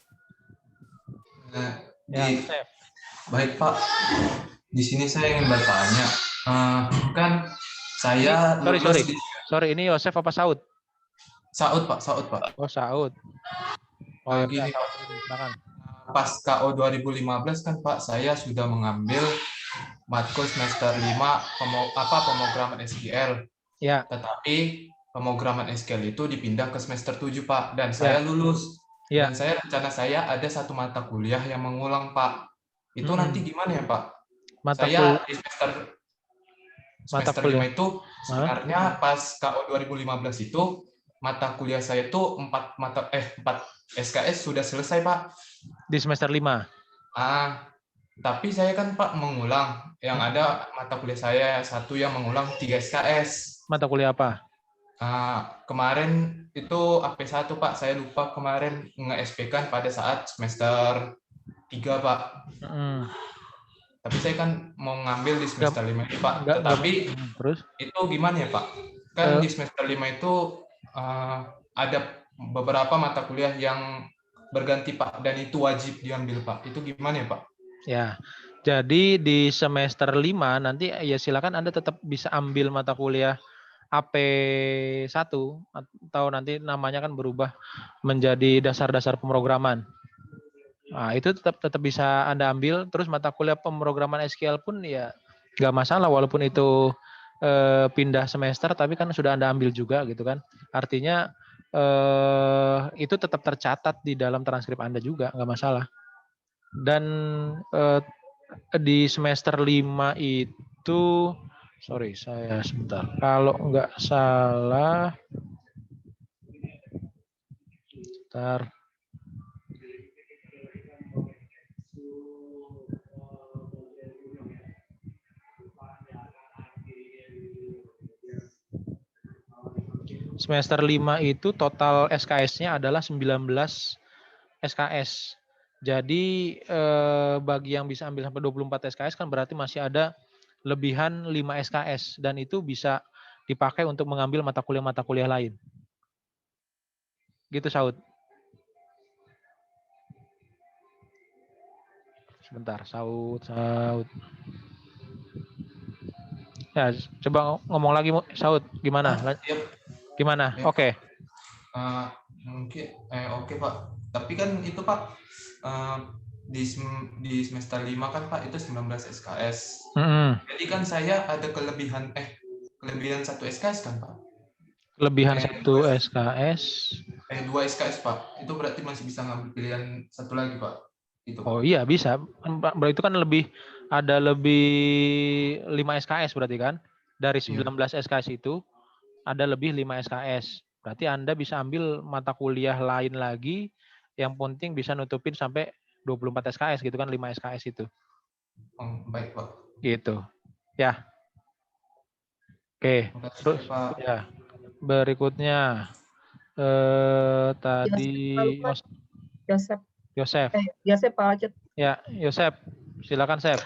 Ya, Yosef. Baik Pak. Di sini saya ingin bertanya. Kan saya Sorry, ini Yosef apa Saud? Saud Pak. Oh Saud. Oh gini Pak. Silakan. Pas KO 2015 kan Pak, saya sudah mengambil matkul semester 5 pemrograman SQL. Ya. Tetapi pemrograman SQL itu dipindah ke semester 7 Pak, dan saya lulus. Ya. Dan rencana saya ada satu mata kuliah yang mengulang Pak. Itu nanti gimana ya Pak? Saya di semester 5 itu sebenarnya pas KO 2015 itu mata kuliah saya itu 4 SKS sudah selesai Pak. Di semester 5. Tapi saya kan Pak mengulang. Yang ada mata kuliah saya satu yang mengulang 3 SKS. Mata kuliah apa? Kemarin itu AP1 Pak. Saya lupa kemarin nge-SP-kan pada saat semester 3 Pak. Tapi saya kan mau ngambil di semester 5 ini Pak. Tetapi terus itu gimana ya Pak? Kan di semester 5 itu ada beberapa mata kuliah yang berganti Pak, dan itu wajib diambil Pak. Itu gimana ya Pak? Ya, jadi di semester 5 nanti ya silakan Anda tetap bisa ambil mata kuliah AP1 atau nanti namanya kan berubah menjadi dasar-dasar pemrograman. Nah, itu tetap bisa Anda ambil. Terus mata kuliah pemrograman SQL pun ya nggak masalah walaupun itu pindah semester, tapi kan sudah Anda ambil juga gitu kan. Artinya itu tetap tercatat di dalam transkrip Anda juga, nggak masalah. Dan di semester 5 itu, sorry saya sebentar, kalau nggak salah, sebentar. Semester 5 itu total SKS-nya adalah 19 SKS. Jadi bagi yang bisa ambil sampai 24 SKS kan berarti masih ada lebihan 5 SKS. Dan itu bisa dipakai untuk mengambil mata kuliah lain. Gitu Saud. Sebentar, Saud. Ya, coba ngomong lagi Saud, gimana? Gimana? Ya, Oke. Mungkin oke Pak. Tapi kan itu Pak di semester 5 kan Pak itu 19 SKS. Jadi kan saya ada kelebihan 1 SKS kan Pak? Kelebihan 1 SKS. 2 SKS Pak. Itu berarti masih bisa ngambil pilihan satu lagi Pak. Itu, Pak. Oh iya bisa. Berarti itu kan ada lebih 5 SKS berarti kan? Dari 19 SKS itu ada lebih 5 SKS. Berarti Anda bisa ambil mata kuliah lain lagi, yang penting bisa nutupin sampai 24 SKS gitu kan, 5 SKS itu. Baik, Pak. Gitu. Ya. Oke. Terus ya. Berikutnya tadi Yosef. Yosef Pak Wajid. Ya, Yosef. Silakan, Sep.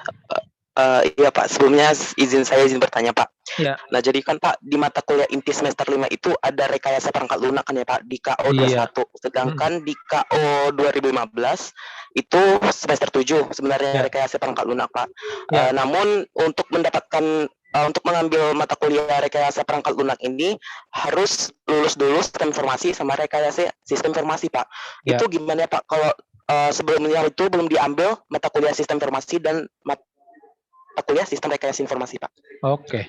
Iya Pak, sebelumnya izin bertanya Pak. Ya. Nah jadi kan Pak, di mata kuliah inti semester 5 itu ada rekayasa perangkat lunak kan ya Pak, di KO 21. Sedangkan di KO 2015 itu semester 7 sebenarnya rekayasa perangkat lunak Pak. Namun untuk untuk mengambil mata kuliah rekayasa perangkat lunak ini harus lulus dulu sistem informasi sama rekayasa sistem informasi Pak. Itu gimana Pak kalau sebelumnya itu belum diambil mata kuliah sistem informasi dan mata kuliah sistem rekayasa informasi Pak? Oke.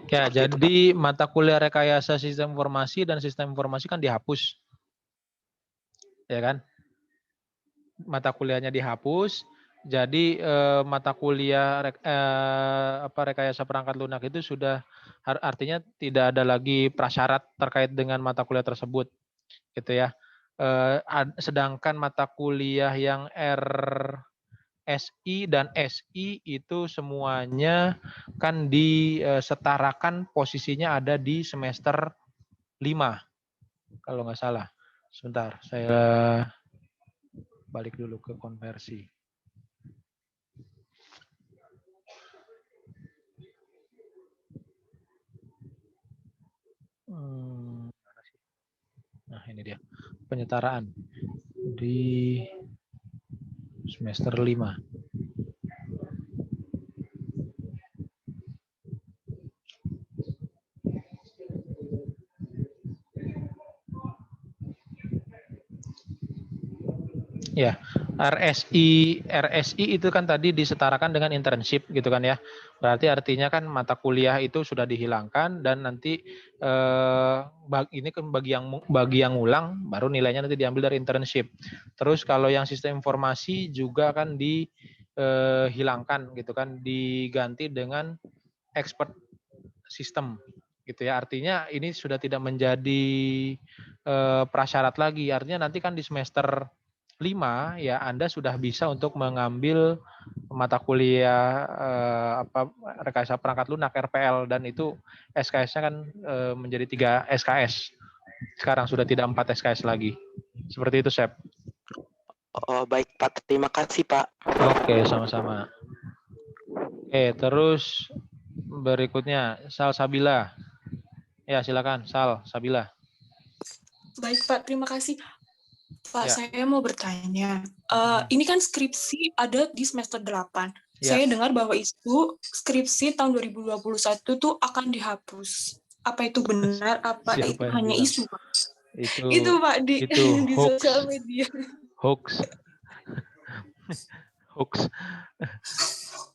Ya, jadi mata kuliah rekayasa sistem informasi dan sistem informasi kan dihapus. Ya kan? Mata kuliahnya dihapus. Jadi mata kuliah rekayasa perangkat lunak itu sudah artinya tidak ada lagi prasyarat terkait dengan mata kuliah tersebut, gitu ya. Sedangkan mata kuliah yang RSI dan SI itu semuanya kan disetarakan posisinya ada di semester 5 kalau nggak salah. Sebentar, saya balik dulu ke konversi. Nah, ini dia. Penyetaraan di semester 5. Ya, RSI itu kan tadi disetarakan dengan internship gitu kan ya. Berarti artinya kan mata kuliah itu sudah dihilangkan dan nanti ini kan bagi yang ulang baru nilainya nanti diambil dari internship. Terus kalau yang sistem informasi juga kan dihilangkan gitu kan, diganti dengan expert system gitu ya. Artinya ini sudah tidak menjadi prasyarat lagi. Artinya nanti kan di semester 5 ya Anda sudah bisa untuk mengambil mata kuliah rekayasa perangkat lunak RPL dan itu SKS-nya kan menjadi 3 SKS. Sekarang sudah tidak 4 SKS lagi. Seperti itu, Sep. Oh, baik Pak, terima kasih Pak. Oke, sama-sama. Oke, terus berikutnya Sal Sabila. Ya, silakan Sal Sabila. Baik Pak, terima kasih. Pak, saya mau bertanya. Ini kan skripsi ada di semester 8. Saya dengar bahwa itu skripsi tahun 2021 tuh akan dihapus. Apa itu benar? Apa itu hanya isu, Pak? Itu Pak di sosial media. Hoax.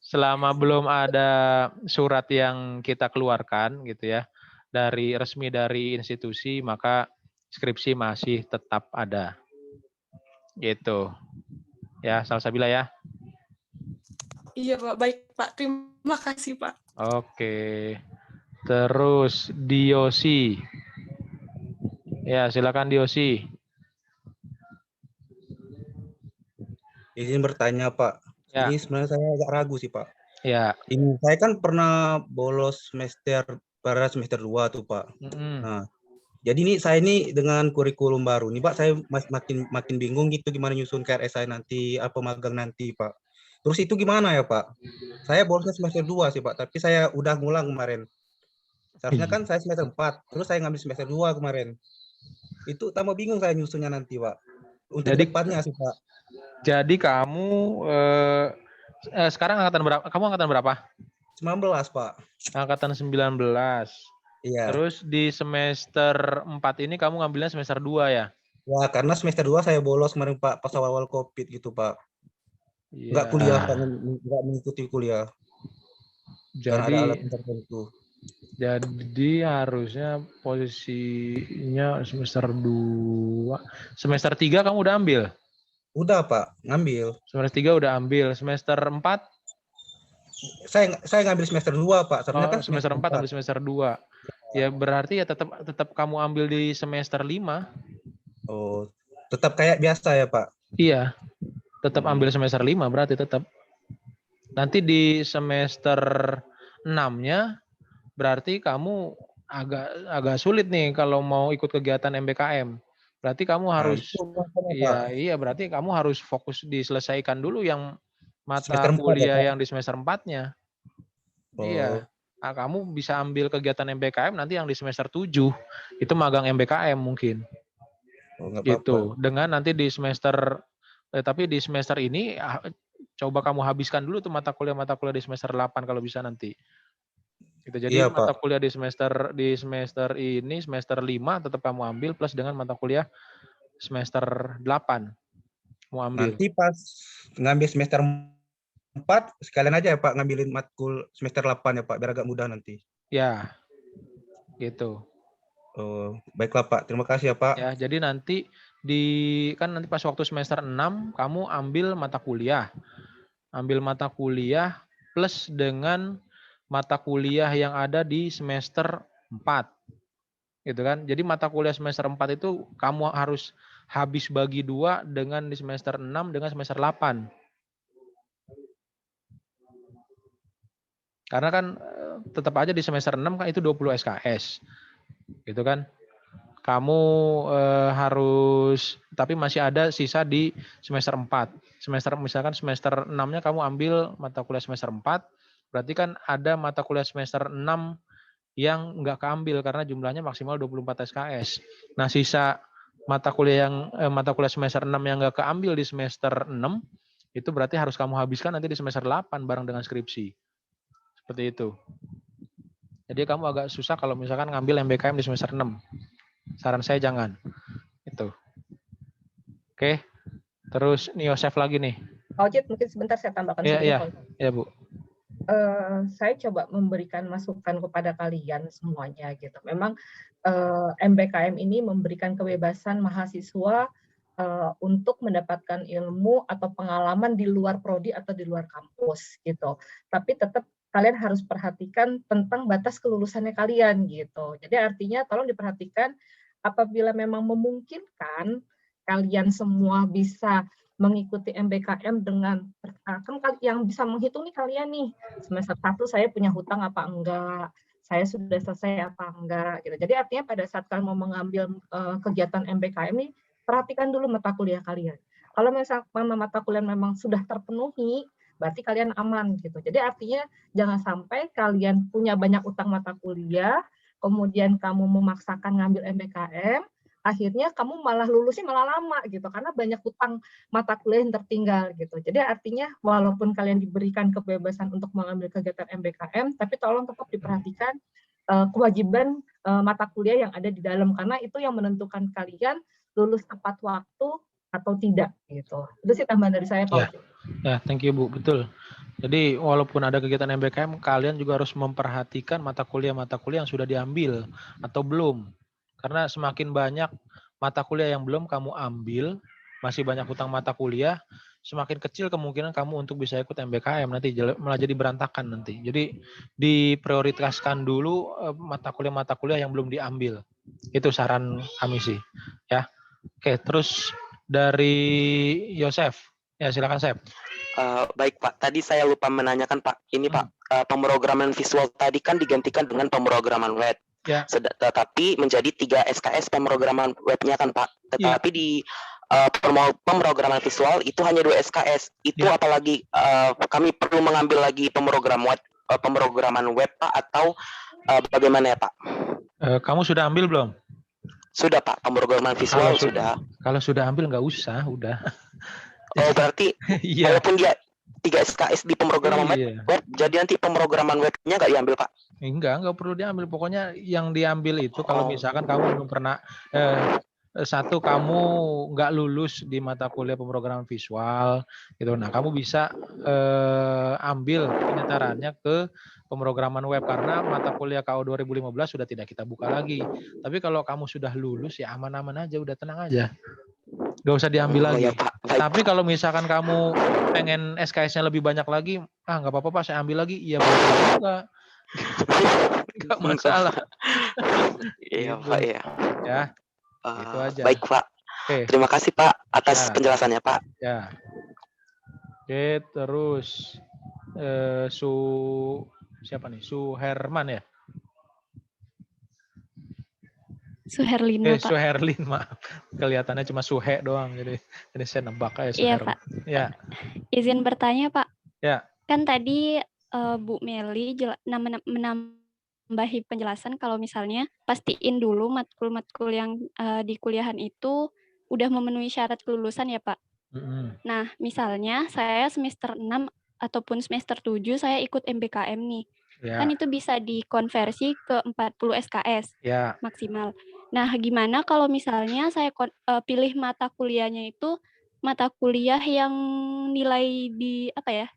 Selama belum ada surat yang kita keluarkan gitu ya, resmi dari institusi, maka skripsi masih tetap ada. Gitu. Ya, Salsabila ya. Iya, Pak. Baik, Pak. Terima kasih, Pak. Oke. Terus Diosi. Ya, silakan Diosi. Izin bertanya, Pak. Ya. Ini sebenarnya saya agak ragu sih, Pak. Ya. Ini saya kan pernah bolos pada semester 2 tuh, Pak. Nah, jadi saya dengan kurikulum baru nih Pak, saya makin bingung gitu gimana nyusun KRS saya nanti, apa magang nanti Pak. Terus itu gimana ya Pak? Saya bolosnya semester 2 sih Pak, tapi saya udah ngulang kemarin. Seharusnya kan saya semester 4, terus saya ngambil semester 2 kemarin. Itu tambah bingung saya nyusunnya nanti Pak. Untuk depannya sih Pak. Jadi kamu sekarang angkatan berapa? Kamu angkatan berapa? 19 Pak. Angkatan 19. Iya. Terus di semester 4 ini kamu ngambilnya semester 2 ya? Ya, karena semester 2 saya bolos kemarin Pak, pas awal-awal Covid gitu Pak. Enggak kuliah, enggak mengikuti kuliah. Jadi ada alasan tertentu. Jadi harusnya posisinya semester 2. Semester 3 kamu udah ambil? Udah Pak, ngambil. Semester 3 udah ambil. Semester 4? Saya ngambil semester 2 Pak. Kan semester 4 ambil semester 2. Ya berarti ya tetap kamu ambil di semester 5. Oh, tetap kayak biasa ya Pak? Iya. Tetap ambil semester 5 berarti tetap. Nanti di semester 6-nya berarti kamu agak sulit nih kalau mau ikut kegiatan MBKM. Berarti kamu harus iya berarti kamu harus fokus diselesaikan dulu yang mata kuliah yang di semester 4-nya. Iya. Nah, kamu bisa ambil kegiatan MBKM nanti yang di semester 7. Itu magang MBKM mungkin. Gitu. Dengan nanti di semester tapi di semester ini coba kamu habiskan dulu tuh mata kuliah di semester 8 kalau bisa nanti. Gitu. Jadi Iya, mata Pak. kuliah di semester ini semester 5 tetap kamu ambil plus dengan mata kuliah semester 8 mau ambil. Nanti pas ngambil semester 4 sekalian aja ya Pak ngambilin matkul semester 8 ya Pak biar agak mudah nanti. Ya. Gitu. Oh, baiklah Pak. Terima kasih ya Pak. Ya, jadi nanti kan nanti pas waktu semester 6 kamu ambil mata kuliah. Ambil mata kuliah plus dengan mata kuliah yang ada di semester 4. Gitu kan. Jadi mata kuliah semester 4 itu kamu harus habis bagi 2 dengan di semester 6 dengan semester 8. Karena kan tetap aja di semester 6 kan itu 20 SKS. Gitu kan. Kamu harus, tapi masih ada sisa di semester 4. Misalkan semester 6-nya kamu ambil mata kuliah semester 4, berarti kan ada mata kuliah semester 6 yang nggak keambil karena jumlahnya maksimal 24 SKS. Nah, sisa mata kuliah semester 6 yang nggak keambil di semester 6, itu berarti harus kamu habiskan nanti di semester 8 bareng dengan skripsi. Seperti itu. Jadi kamu agak susah kalau misalkan ngambil MBKM di semester 6. Saran saya jangan. Itu. Oke. Terus nih Yosef lagi nih. Pak Ojit, mungkin sebentar saya tambahkan sedikit. Iya, Bu. Saya coba memberikan masukan kepada kalian semuanya gitu. Memang MBKM ini memberikan kebebasan mahasiswa untuk mendapatkan ilmu atau pengalaman di luar prodi atau di luar kampus gitu. Tapi tetap kalian harus perhatikan tentang batas kelulusannya kalian gitu. Jadi artinya tolong diperhatikan apabila memang memungkinkan kalian semua bisa mengikuti MBKM dengan kan yang bisa menghitung nih kalian nih semester 1 saya punya hutang apa enggak, saya sudah selesai apa enggak gitu. Jadi artinya pada saat kalian mau mengambil kegiatan MBKM ini perhatikan dulu mata kuliah kalian. Kalau misalnya mata kuliah memang sudah terpenuhi berarti kalian aman gitu. Jadi artinya jangan sampai kalian punya banyak utang mata kuliah, kemudian kamu memaksakan ngambil MBKM, akhirnya kamu malah lulusnya malah lama gitu karena banyak utang mata kuliah yang tertinggal gitu. Jadi artinya walaupun kalian diberikan kebebasan untuk mengambil kegiatan MBKM, tapi tolong tetap diperhatikan kewajiban mata kuliah yang ada di dalam karena itu yang menentukan kalian lulus tepat waktu atau tidak gitu. Itu sih tambahan dari saya Pak. Ya, thank you Bu, betul. Jadi walaupun ada kegiatan MBKM, kalian juga harus memperhatikan mata kuliah yang sudah diambil atau belum. Karena semakin banyak mata kuliah yang belum kamu ambil, masih banyak hutang mata kuliah, semakin kecil kemungkinan kamu untuk bisa ikut MBKM nanti malah jadi berantakan nanti. Jadi diprioritaskan dulu mata kuliah yang belum diambil. Itu saran kami sih. Ya. Oke, terus dari Yosef. Ya, silakan Sep. Baik Pak, tadi saya lupa menanyakan Pak. Ini Pak, pemrograman visual tadi kan digantikan dengan pemrograman web. Ya. Tetapi menjadi 3 SKS pemrograman webnya kan Pak. Tetapi di pemrograman visual itu hanya 2 SKS. Itu apalagi kami perlu mengambil lagi pemrograman web Pak atau bagaimana ya Pak? Kamu sudah ambil belum? Sudah Pak, pemrograman visual sudah. Kalau sudah ambil nggak usah, udah. Oh berarti walaupun dia 3 SKS di pemrograman web, jadi nanti pemrograman webnya nggak diambil Pak? Enggak perlu diambil. Pokoknya yang diambil itu kalau misalkan kamu belum pernah kamu nggak lulus di mata kuliah pemrograman visual gitu. Nah, kamu bisa ambil penyetarannya ke pemrograman web karena mata kuliah KO 2015 sudah tidak kita buka lagi. Tapi kalau kamu sudah lulus ya aman-aman aja, udah tenang aja. Gak usah diambil lagi. Ya, Pak. Tapi kalau misalkan kamu pengen SKS-nya lebih banyak lagi, nggak apa-apa Pak, saya ambil lagi. Iya boleh juga. Nggak masalah. Iya Pak ya. Ya. Itu aja. Baik Pak. Terima kasih Pak atas penjelasannya Pak. Ya. Oke, terus siapa nih? Suherman ya? Suherlina, Pak. Suherlin, maaf. Kelihatannya cuma Suhe doang, jadi saya nebak aja Iya, Suherlin. Pak. Ya. Izin bertanya, Pak. Ya. Kan tadi Bu Meli menambahi penjelasan kalau misalnya pastiin dulu matkul-matkul yang di kuliahan itu udah memenuhi syarat kelulusan ya, Pak. Nah, misalnya saya semester 6 ataupun semester 7 saya ikut MBKM nih. Kan itu bisa dikonversi ke 40 SKS maksimal. Nah, gimana kalau misalnya saya pilih mata kuliahnya itu mata kuliah yang nilai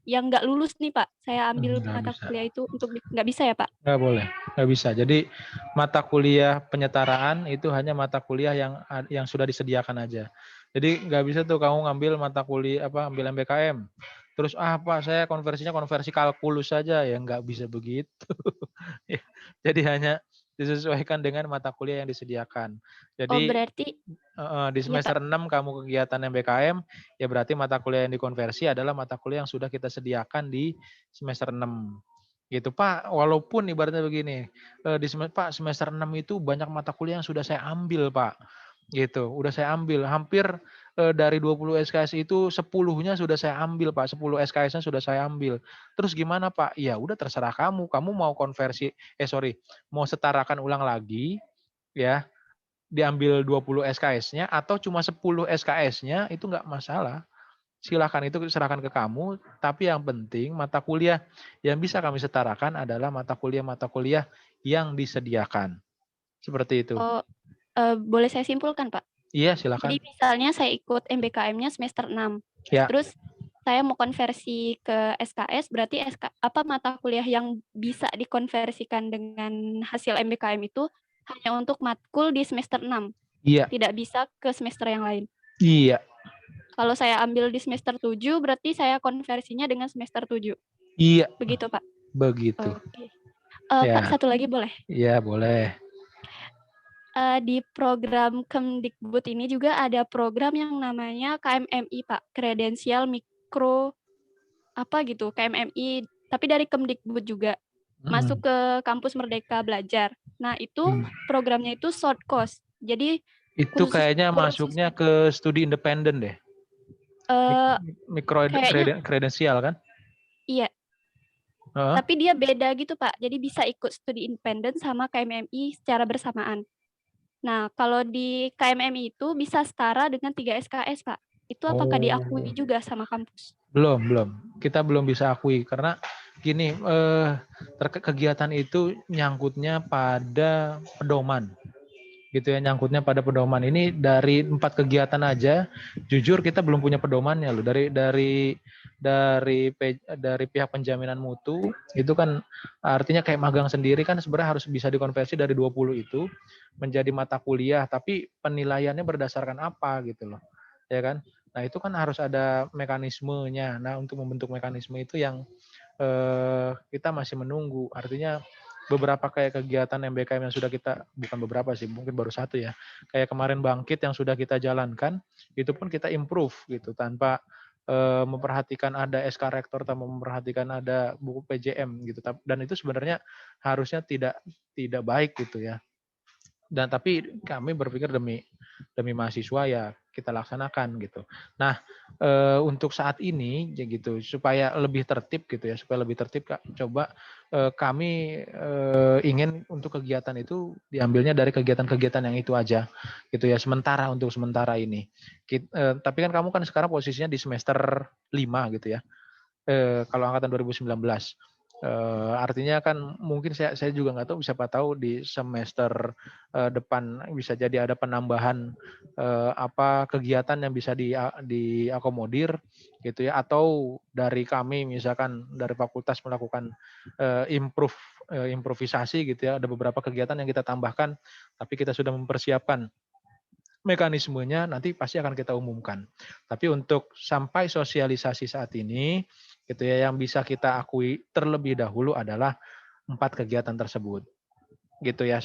yang nggak lulus nih, Pak. Saya ambil mata kuliah itu nggak bisa ya, Pak? Nggak boleh, nggak bisa. Jadi mata kuliah penyetaraan itu hanya mata kuliah yang sudah disediakan aja. Jadi nggak bisa tuh kamu ngambil mata kuliah ambil MBKM. Terus Pak saya konversi kalkulus saja, ya nggak bisa begitu. Jadi hanya disesuaikan dengan mata kuliah yang disediakan. Jadi berarti di semester 6 kamu kegiatan MBKM, ya berarti mata kuliah yang dikonversi adalah mata kuliah yang sudah kita sediakan di semester 6. Gitu Pak, walaupun ibaratnya begini, Pak semester 6 itu banyak mata kuliah yang sudah saya ambil Pak. Gitu, udah saya ambil hampir dari 20 SKS itu 10-nya sudah saya ambil Pak, 10 SKS-nya sudah saya ambil. Terus gimana Pak? Ya udah terserah kamu mau mau setarakan ulang lagi ya, diambil 20 SKS-nya atau cuma 10 SKS-nya itu nggak masalah. Silakan, itu serahkan ke kamu, tapi yang penting mata kuliah yang bisa kami setarakan adalah mata kuliah yang disediakan. Seperti itu. Boleh saya simpulkan, Pak? Iya, silakan. Jadi misalnya saya ikut MBKM-nya semester 6. Ya. Terus saya mau konversi ke SKS, berarti mata kuliah yang bisa dikonversikan dengan hasil MBKM itu hanya untuk matkul di semester 6. Iya. Tidak bisa ke semester yang lain. Iya. Kalau saya ambil di semester 7, berarti saya konversinya dengan semester 7. Iya. Begitu, Pak? Begitu. Oke. Pak, satu lagi boleh? Iya, boleh. Di program Kemdikbud ini juga ada program yang namanya KMMI, Pak. Kredensial Mikro KMMI, tapi dari Kemdikbud juga. Masuk ke kampus Merdeka Belajar. Nah, itu programnya itu short course. Jadi itu kayaknya masuknya ke studi independen deh. Mikro kredensial kan? Iya. Tapi dia beda gitu, Pak. Jadi bisa ikut studi independen sama KMMI secara bersamaan. Nah, kalau di KMMI itu bisa setara dengan 3 SKS, Pak. Itu apakah diakui juga sama kampus? Belum. Kita belum bisa akui karena gini, kegiatan itu nyangkutnya pada pedoman. Gitu ya, nyangkutnya pada pedoman. Ini dari 4 kegiatan aja, jujur kita belum punya pedomannya loh. Dari pihak penjaminan mutu itu kan artinya kayak magang sendiri kan sebenarnya harus bisa dikonversi dari 20 itu menjadi mata kuliah, tapi penilaiannya berdasarkan apa gitu loh. Ya kan? Nah, itu kan harus ada mekanismenya. Nah, untuk membentuk mekanisme itu yang kita masih menunggu. Artinya beberapa kayak kegiatan MBKM yang sudah kita, bukan beberapa sih, mungkin baru satu ya, kayak kemarin Bangkit yang sudah kita jalankan, itu pun kita improve gitu, tanpa memperhatikan ada SK Rektor, tanpa memperhatikan ada buku PJM gitu, dan itu sebenarnya harusnya tidak baik gitu ya. Dan tapi kami berpikir demi mahasiswa ya kita laksanakan gitu. Nah, untuk saat ini ya gitu supaya lebih tertib gitu ya, coba kami ingin untuk kegiatan itu diambilnya dari kegiatan-kegiatan yang itu aja gitu ya, untuk sementara ini. Tapi kan kamu kan sekarang posisinya di semester 5 gitu ya. Kalau angkatan 2019. Artinya kan mungkin saya juga nggak tahu, siapa tahu di semester depan bisa jadi ada penambahan kegiatan yang bisa diakomodir gitu ya, atau dari kami misalkan dari fakultas melakukan improvisasi gitu ya, ada beberapa kegiatan yang kita tambahkan, tapi kita sudah mempersiapkan mekanismenya, nanti pasti akan kita umumkan. Tapi untuk sampai sosialisasi saat ini gitu ya, yang bisa kita akui terlebih dahulu adalah 4 kegiatan tersebut. Gitu ya,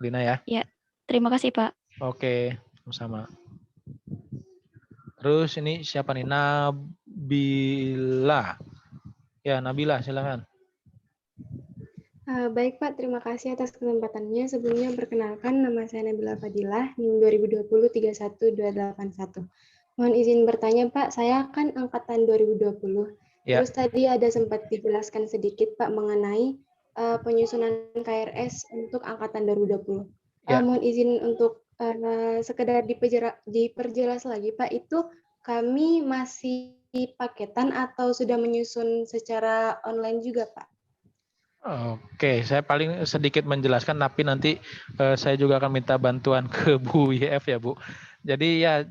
Lina ya. Ya, terima kasih Pak. Oke, sama. Terus ini siapa nih? Nabila. Ya, Nabila, silakan. Baik Pak, terima kasih atas kesempatannya. Sebelumnya perkenalkan, nama saya Nabila Fadilah, NIM 2020-31281. Mohon izin bertanya Pak, saya kan angkatan 2020. Ya. Terus tadi ada sempat dijelaskan sedikit Pak mengenai penyusunan KRS untuk angkatan 2020. Ya. Mohon izin untuk sekedar diperjelas lagi Pak, itu kami masih paketan atau sudah menyusun secara online juga Pak? Oke, saya paling sedikit menjelaskan, tapi nanti saya juga akan minta bantuan ke Bu YF ya Bu. Jadi ya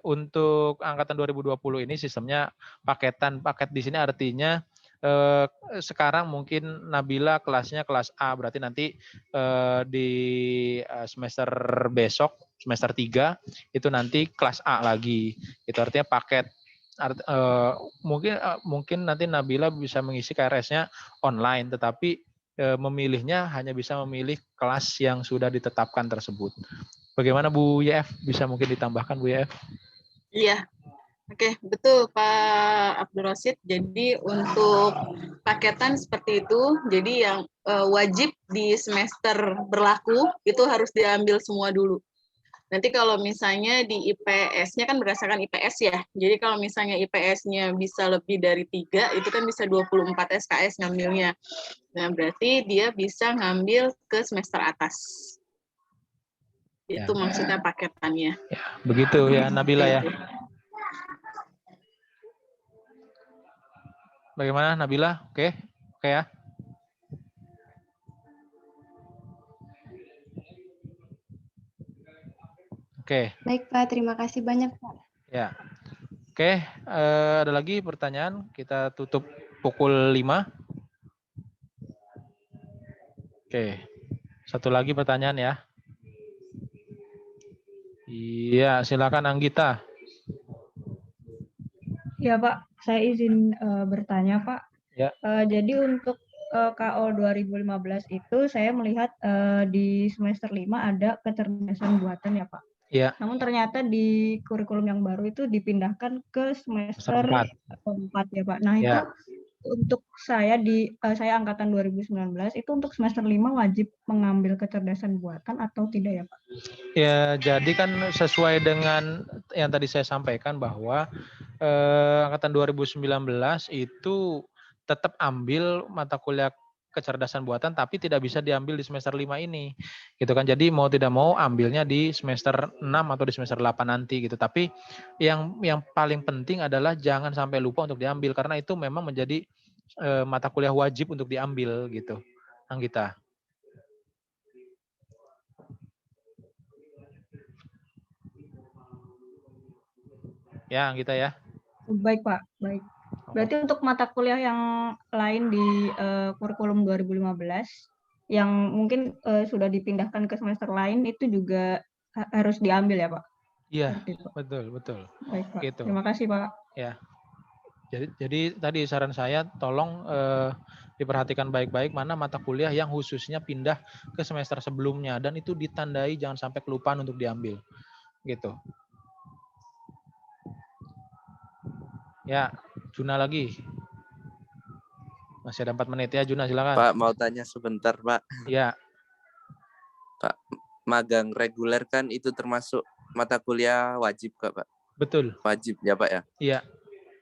untuk angkatan 2020 ini sistemnya paketan. Paket di sini artinya sekarang mungkin Nabila kelasnya kelas A, berarti nanti di semester besok, semester 3 itu nanti kelas A lagi. Itu artinya paket. Mungkin nanti Nabila bisa mengisi KRS-nya online, tetapi memilihnya hanya bisa memilih kelas yang sudah ditetapkan tersebut. Bagaimana Bu YF? Bisa mungkin ditambahkan Bu YF? Iya, oke, betul Pak Abdul Rosid. Jadi untuk paketan seperti itu, jadi yang wajib di semester berlaku itu harus diambil semua dulu. Nanti kalau misalnya di IPS-nya kan berdasarkan IPS ya. Jadi kalau misalnya IPS-nya bisa lebih dari 3, itu kan bisa 24 SKS ngambilnya. Nah, berarti dia bisa ngambil ke semester atas. Itu maksudnya paketannya. Ya, begitu ya Nabila ya. Bagaimana Nabila? Oke ya. Oke. Baik Pak, terima kasih banyak Pak. Ya. Oke, ada lagi pertanyaan? Kita tutup pukul 5. Oke. Satu lagi pertanyaan ya. Iya, silakan Anggita. Ya Pak, saya izin bertanya Pak. Ya. Jadi untuk KO 2015 itu saya melihat di semester 5 ada kecerdasan buatan ya Pak. Ya. Namun ternyata di kurikulum yang baru itu dipindahkan ke semester 4 ya Pak. Nah itu untuk saya saya angkatan 2019 itu untuk semester 5 wajib mengambil kecerdasan buatan atau tidak ya Pak? Ya, jadi kan sesuai dengan yang tadi saya sampaikan bahwa angkatan 2019 itu tetap ambil mata kuliah kecerdasan buatan tapi tidak bisa diambil di semester 5 ini. Gitu kan. Jadi mau tidak mau ambilnya di semester 6 atau di semester 8 nanti gitu. Tapi yang paling penting adalah jangan sampai lupa untuk diambil karena itu memang menjadi mata kuliah wajib untuk diambil gitu. Anggita. Ya, Anggita ya. Baik Pak, baik. Berarti untuk mata kuliah yang lain di kurikulum 2015 yang mungkin sudah dipindahkan ke semester lain itu juga harus diambil ya Pak? Iya, betul. Baik Pak, Gitu. terima kasih Pak. Ya. Jadi tadi saran saya tolong diperhatikan baik-baik mana mata kuliah yang khususnya pindah ke semester sebelumnya dan itu ditandai jangan sampai kelupaan untuk diambil. Gitu. Ya, Juna lagi. Masih ada 4 menit ya, Juna silakan. Pak, mau tanya sebentar, Pak. Ya. Pak, magang reguler kan itu termasuk mata kuliah wajib, Pak? Betul. Wajib ya, Pak ya? Iya.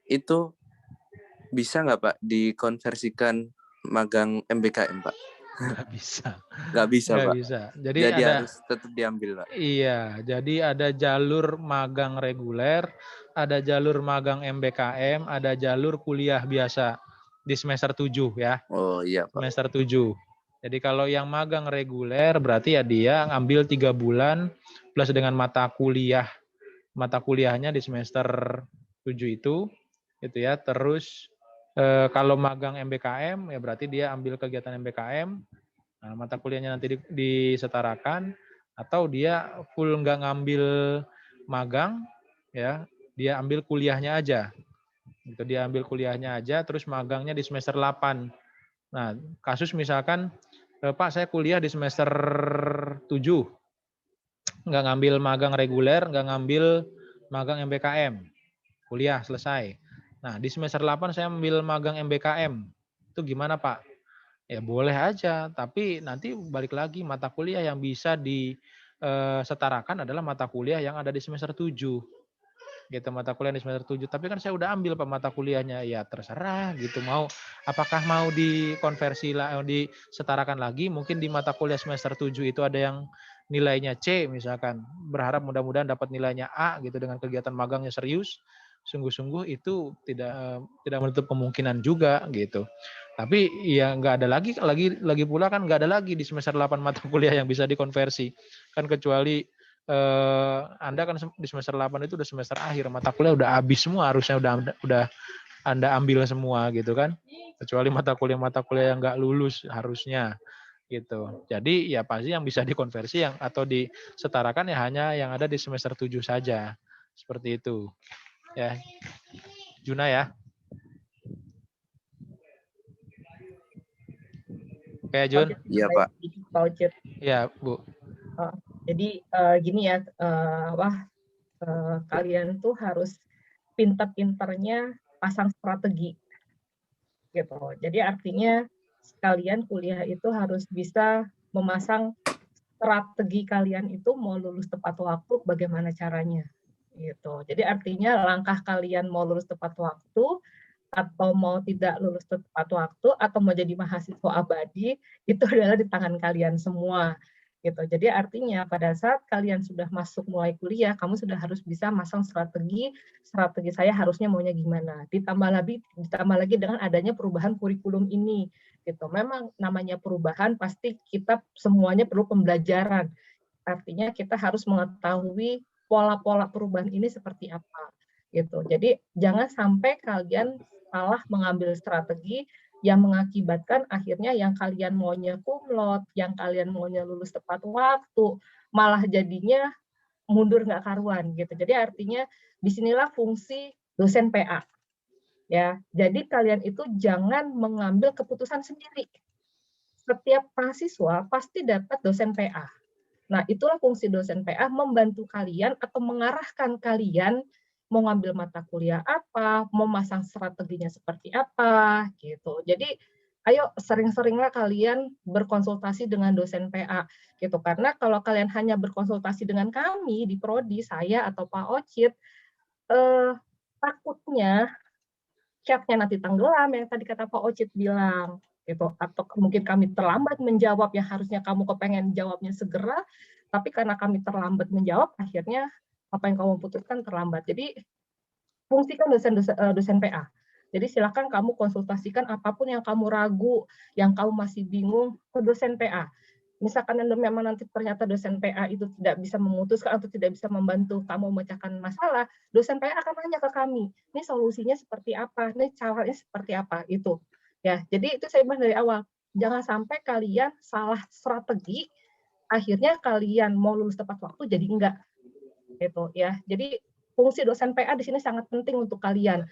Itu bisa nggak, Pak, dikonversikan magang MBKM, Pak? Nggak bisa. Nggak bisa, Nggak Pak. bisa. Jadi harus tetap diambil, Pak. Iya, jadi ada jalur magang reguler, ada jalur magang MBKM, ada jalur kuliah biasa di semester 7 ya. Oh iya Pak. Semester 7. Jadi kalau yang magang reguler berarti ya dia ngambil 3 bulan plus dengan mata kuliahnya di semester 7 itu ya. Terus kalau magang MBKM ya berarti dia ambil kegiatan MBKM. Nah, mata kuliahnya nanti disetarakan atau dia full nggak ngambil magang ya. Dia ambil kuliahnya aja. Gitu, dia ambil kuliahnya aja, terus magangnya di semester 8. Nah, kasus misalkan, Pak saya kuliah di semester 7, nggak ngambil magang reguler, nggak ngambil magang MBKM, kuliah selesai. Nah, di semester 8 saya ambil magang MBKM. Itu gimana, Pak? Ya boleh aja, tapi nanti balik lagi mata kuliah yang bisa disetarakan adalah mata kuliah yang ada di semester 7. Gitu, mata kuliah di semester 7. Tapi kan saya udah ambil Pak mata kuliahnya, ya terserah gitu, apakah mau dikonversi disetarakan lagi, mungkin di mata kuliah semester 7 itu ada yang nilainya C misalkan, berharap mudah-mudahan dapat nilainya A gitu dengan kegiatan magangnya serius, sungguh-sungguh itu tidak menutup kemungkinan juga gitu. Tapi ya nggak ada lagi pula kan nggak ada lagi di semester 8 mata kuliah yang bisa dikonversi. Kan kecuali Anda kan di semester 8 itu udah semester akhir, mata kuliah udah habis semua, harusnya udah Anda ambil semua gitu kan. Kecuali mata kuliah yang nggak lulus harusnya gitu. Jadi ya pasti yang bisa dikonversi atau disetarakan ya hanya yang ada di semester 7 saja. Seperti itu. Ya. Juna ya. Oke, Jun. Iya, Pak. Pak Ucit. Iya, Bu. Jadi gini ya, kalian tuh harus pinter-pinternya pasang strategi, gitu. Jadi artinya kalian kuliah itu harus bisa memasang strategi kalian itu mau lulus tepat waktu, bagaimana caranya, gitu. Jadi artinya langkah kalian mau lulus tepat waktu atau mau tidak lulus tepat waktu atau mau jadi mahasiswa abadi itu adalah di tangan kalian semua. Gitu. Jadi artinya pada saat kalian sudah masuk mulai kuliah, kamu sudah harus bisa masang strategi saya harusnya maunya gimana. Ditambah lagi dengan adanya perubahan kurikulum ini. Gitu. Memang namanya perubahan pasti kita semuanya perlu pembelajaran. Artinya kita harus mengetahui pola-pola perubahan ini seperti apa. Gitu. Jadi jangan sampai kalian salah mengambil strategi yang mengakibatkan akhirnya yang kalian maunya kumlot, yang kalian maunya lulus tepat waktu, malah jadinya mundur nggak karuan gitu. Jadi artinya disinilah fungsi dosen PA. Ya, jadi kalian itu jangan mengambil keputusan sendiri. Setiap mahasiswa pasti dapat dosen PA. Nah, itulah fungsi dosen PA membantu kalian atau mengarahkan kalian mau ngambil mata kuliah apa, mau masang strateginya seperti apa, gitu. Jadi, ayo sering-seringlah kalian berkonsultasi dengan dosen PA, gitu. Karena kalau kalian hanya berkonsultasi dengan kami di Prodi, saya atau Pak Ocit, takutnya chatnya nanti tenggelam yang tadi kata Pak Ocit bilang, gitu. Atau mungkin kami terlambat menjawab yang harusnya kamu kepengen jawabnya segera, tapi karena kami terlambat menjawab, akhirnya apa yang kamu putuskan terlambat. Jadi fungsikan dosen PA. Jadi silakan kamu konsultasikan apapun yang kamu ragu, yang kamu masih bingung ke dosen PA. Misalkan memang nanti ternyata dosen PA itu tidak bisa memutuskan atau tidak bisa membantu kamu memecahkan masalah, dosen PA akan nanya ke kami, ini solusinya seperti apa, ini caranya seperti apa, itu. Ya, jadi itu saya bilang dari awal, jangan sampai kalian salah strategi, akhirnya kalian mau lulus tepat waktu jadi enggak. Gitu ya. Jadi fungsi dosen PA di sini sangat penting untuk kalian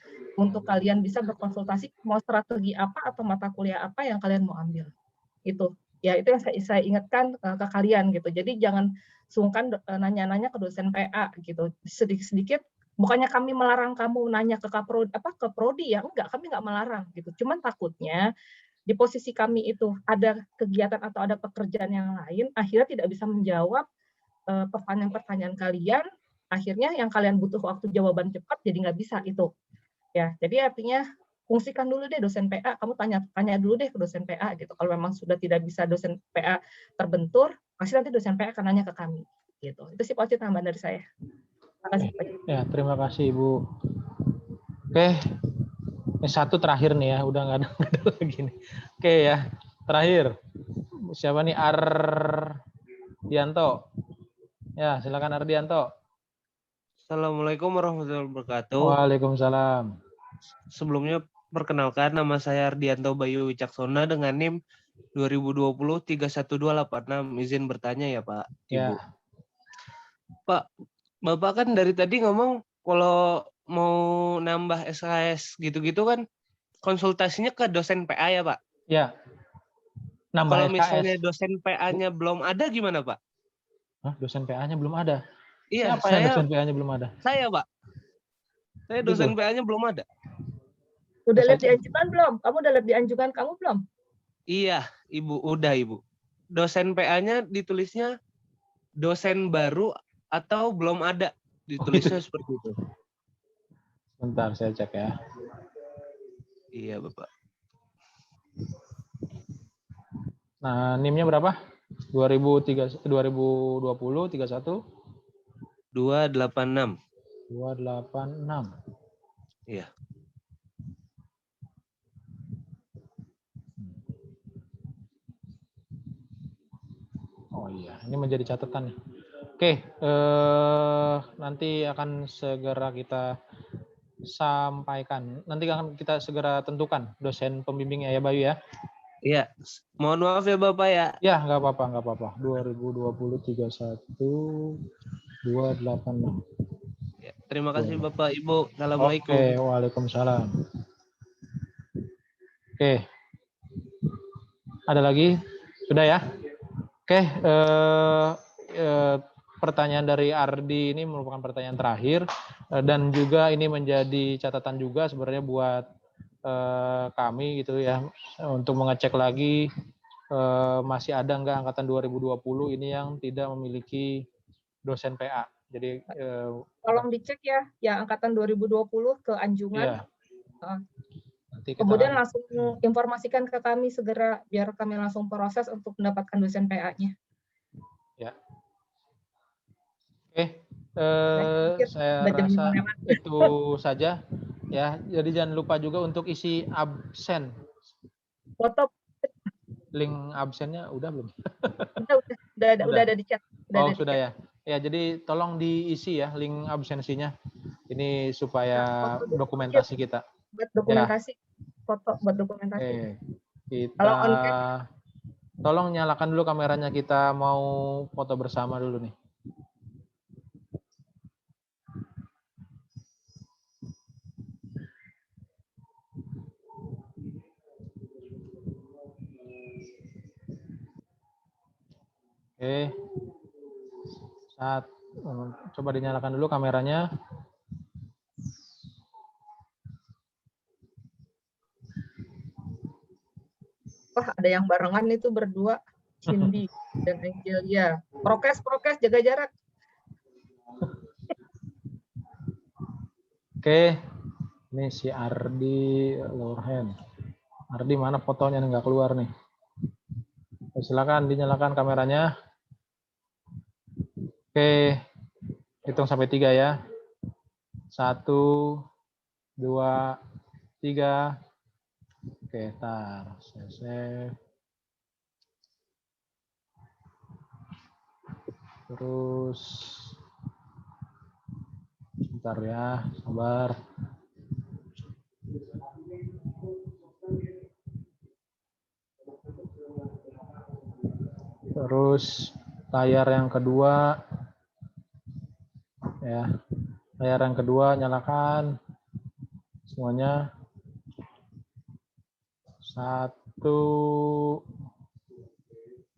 bisa berkonsultasi mau strategi apa atau mata kuliah apa yang kalian mau ambil. Itu ya, itu yang saya ingatkan ke kalian gitu. Jadi jangan sungkan nanya-nanya ke dosen PA gitu. Sedikit-sedikit bukannya kami melarang kamu nanya ke prodi ya, enggak, kami enggak melarang gitu. Cuman takutnya di posisi kami itu ada kegiatan atau ada pekerjaan yang lain, akhirnya tidak bisa menjawab pertanyaan-pertanyaan kalian, akhirnya yang kalian butuh waktu jawaban cepat jadi nggak bisa itu. Ya, jadi artinya fungsikan dulu deh dosen PA, kamu tanya dulu deh ke dosen PA gitu. Kalau memang sudah tidak bisa dosen PA terbentur, pasti nanti dosen PA akan nanya ke kami. Gitu. Itu sih Pak Ocit tambahan dari saya. Terima kasih, Pak. Ya, terima kasih Ibu. Oke, ini satu terakhir nih ya, udah nggak ada lagi nih. Oke ya, terakhir. Siapa nih? Ardianto. Ya, silakan Ardianto. Assalamualaikum warahmatullahi wabarakatuh. Waalaikumsalam. Sebelumnya perkenalkan, nama saya Ardianto Bayu Wicaksona dengan NIM 2020-31286. Izin bertanya ya Pak Ibu. Ya. Pak, Bapak kan dari tadi ngomong kalau mau nambah SKS gitu-gitu kan konsultasinya ke dosen PA ya Pak? Ya. Nambah kalau SKS. Misalnya dosen PA-nya belum ada gimana Pak? Hah, dosen PA-nya belum ada? Iya, Siapa yang dosen PA-nya belum ada? Saya, Pak. Saya dosen PA-nya belum ada. Udah lihat di anjuran belum? Kamu udah lihat di anjuran kamu belum? Iya, Ibu. Udah, Ibu. Dosen PA-nya ditulisnya dosen baru atau belum ada. Ditulisnya seperti itu. Bentar, saya cek ya. Iya, Bapak. Nah, NIM-nya berapa? 2020, 31? 286. 286. Iya. Oh iya, ini menjadi catatan nih. Oke, nanti akan segera kita sampaikan. Nanti akan kita segera tentukan dosen pembimbingnya ya, Bayu ya. Iya, mohon maaf ya Bapak ya. Ya, nggak apa-apa. 2020 31 286. Ya, terima kasih Bapak Ibu. Assalamualaikum. Oke, waalaikumsalam. Oke, ada lagi? Sudah ya? Oke, pertanyaan dari Ardi ini merupakan pertanyaan terakhir dan juga ini menjadi catatan juga sebenarnya buat kami gitu ya untuk mengecek lagi masih ada nggak angkatan 2020 ini yang tidak memiliki dosen PA. Jadi tolong dicek ya, yang angkatan 2020 ke Anjungan. Iya. Nanti Kemudian langsung informasikan ke kami segera biar kami langsung proses untuk mendapatkan dosen PA-nya. Ya. Oke, saya rasa itu saja ya. Jadi jangan lupa juga untuk isi absen. Foto link absennya udah belum? Udah ada di chat. Sudah ya. Ya, jadi tolong diisi ya link absensinya. Ini supaya dokumentasi kita. Buat dokumentasi, foto buat dokumentasi. Kita tolong nyalakan dulu kameranya, kita mau foto bersama dulu nih. Oke. Coba dinyalakan dulu kameranya. Wah, ada yang barengan itu berdua, Cindy dan Angelia. Prokes, jaga jarak. Oke, ini si Ardi Lorhen. Ardi mana fotonya nggak keluar nih? Silakan dinyalakan kameranya. Oke, hitung sampai 3 ya. 1, 2, 3. Oke, tar. Save. Terus, bentar ya, sabar. Terus layar yang kedua, ya, layar yang kedua nyalakan semuanya. 1,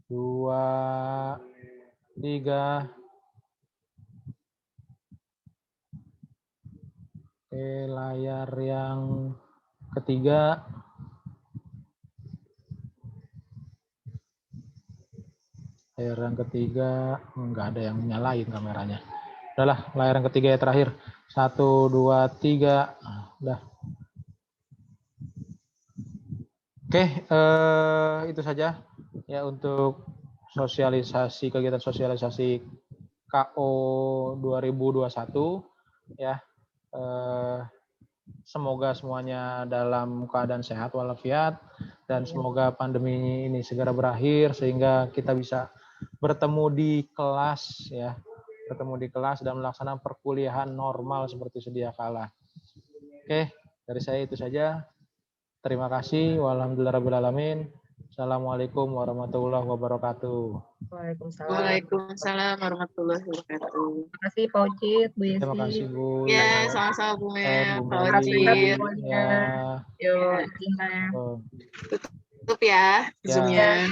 2, 3. Oke, layar yang ketiga. Layar yang ketiga, enggak ada yang nyalain kameranya. Udahlah, layar yang ketiga ya terakhir. 1, 2, 3. Udah. Oke, itu saja ya untuk sosialisasi, kegiatan sosialisasi KO 2021 ya. Semoga semuanya dalam keadaan sehat walafiat dan semoga pandemi ini segera berakhir sehingga kita bisa bertemu di kelas ya, dan melaksanakan perkuliahan normal seperti sedia kala. Oke, dari saya itu saja. Terima kasih. Walhamdulillahirabbil. Assalamualaikum warahmatullahi wabarakatuh. Waalaikumsalam warahmatullahi wabarakatuh. Terima kasih Pak Ucit, Bu Yesi. Terima kasih Bu. Ya, sama-sama Bu Mel, Bu Pak Meli. Ucit. Ya. Yuk, Tutup ya Zoom-nya.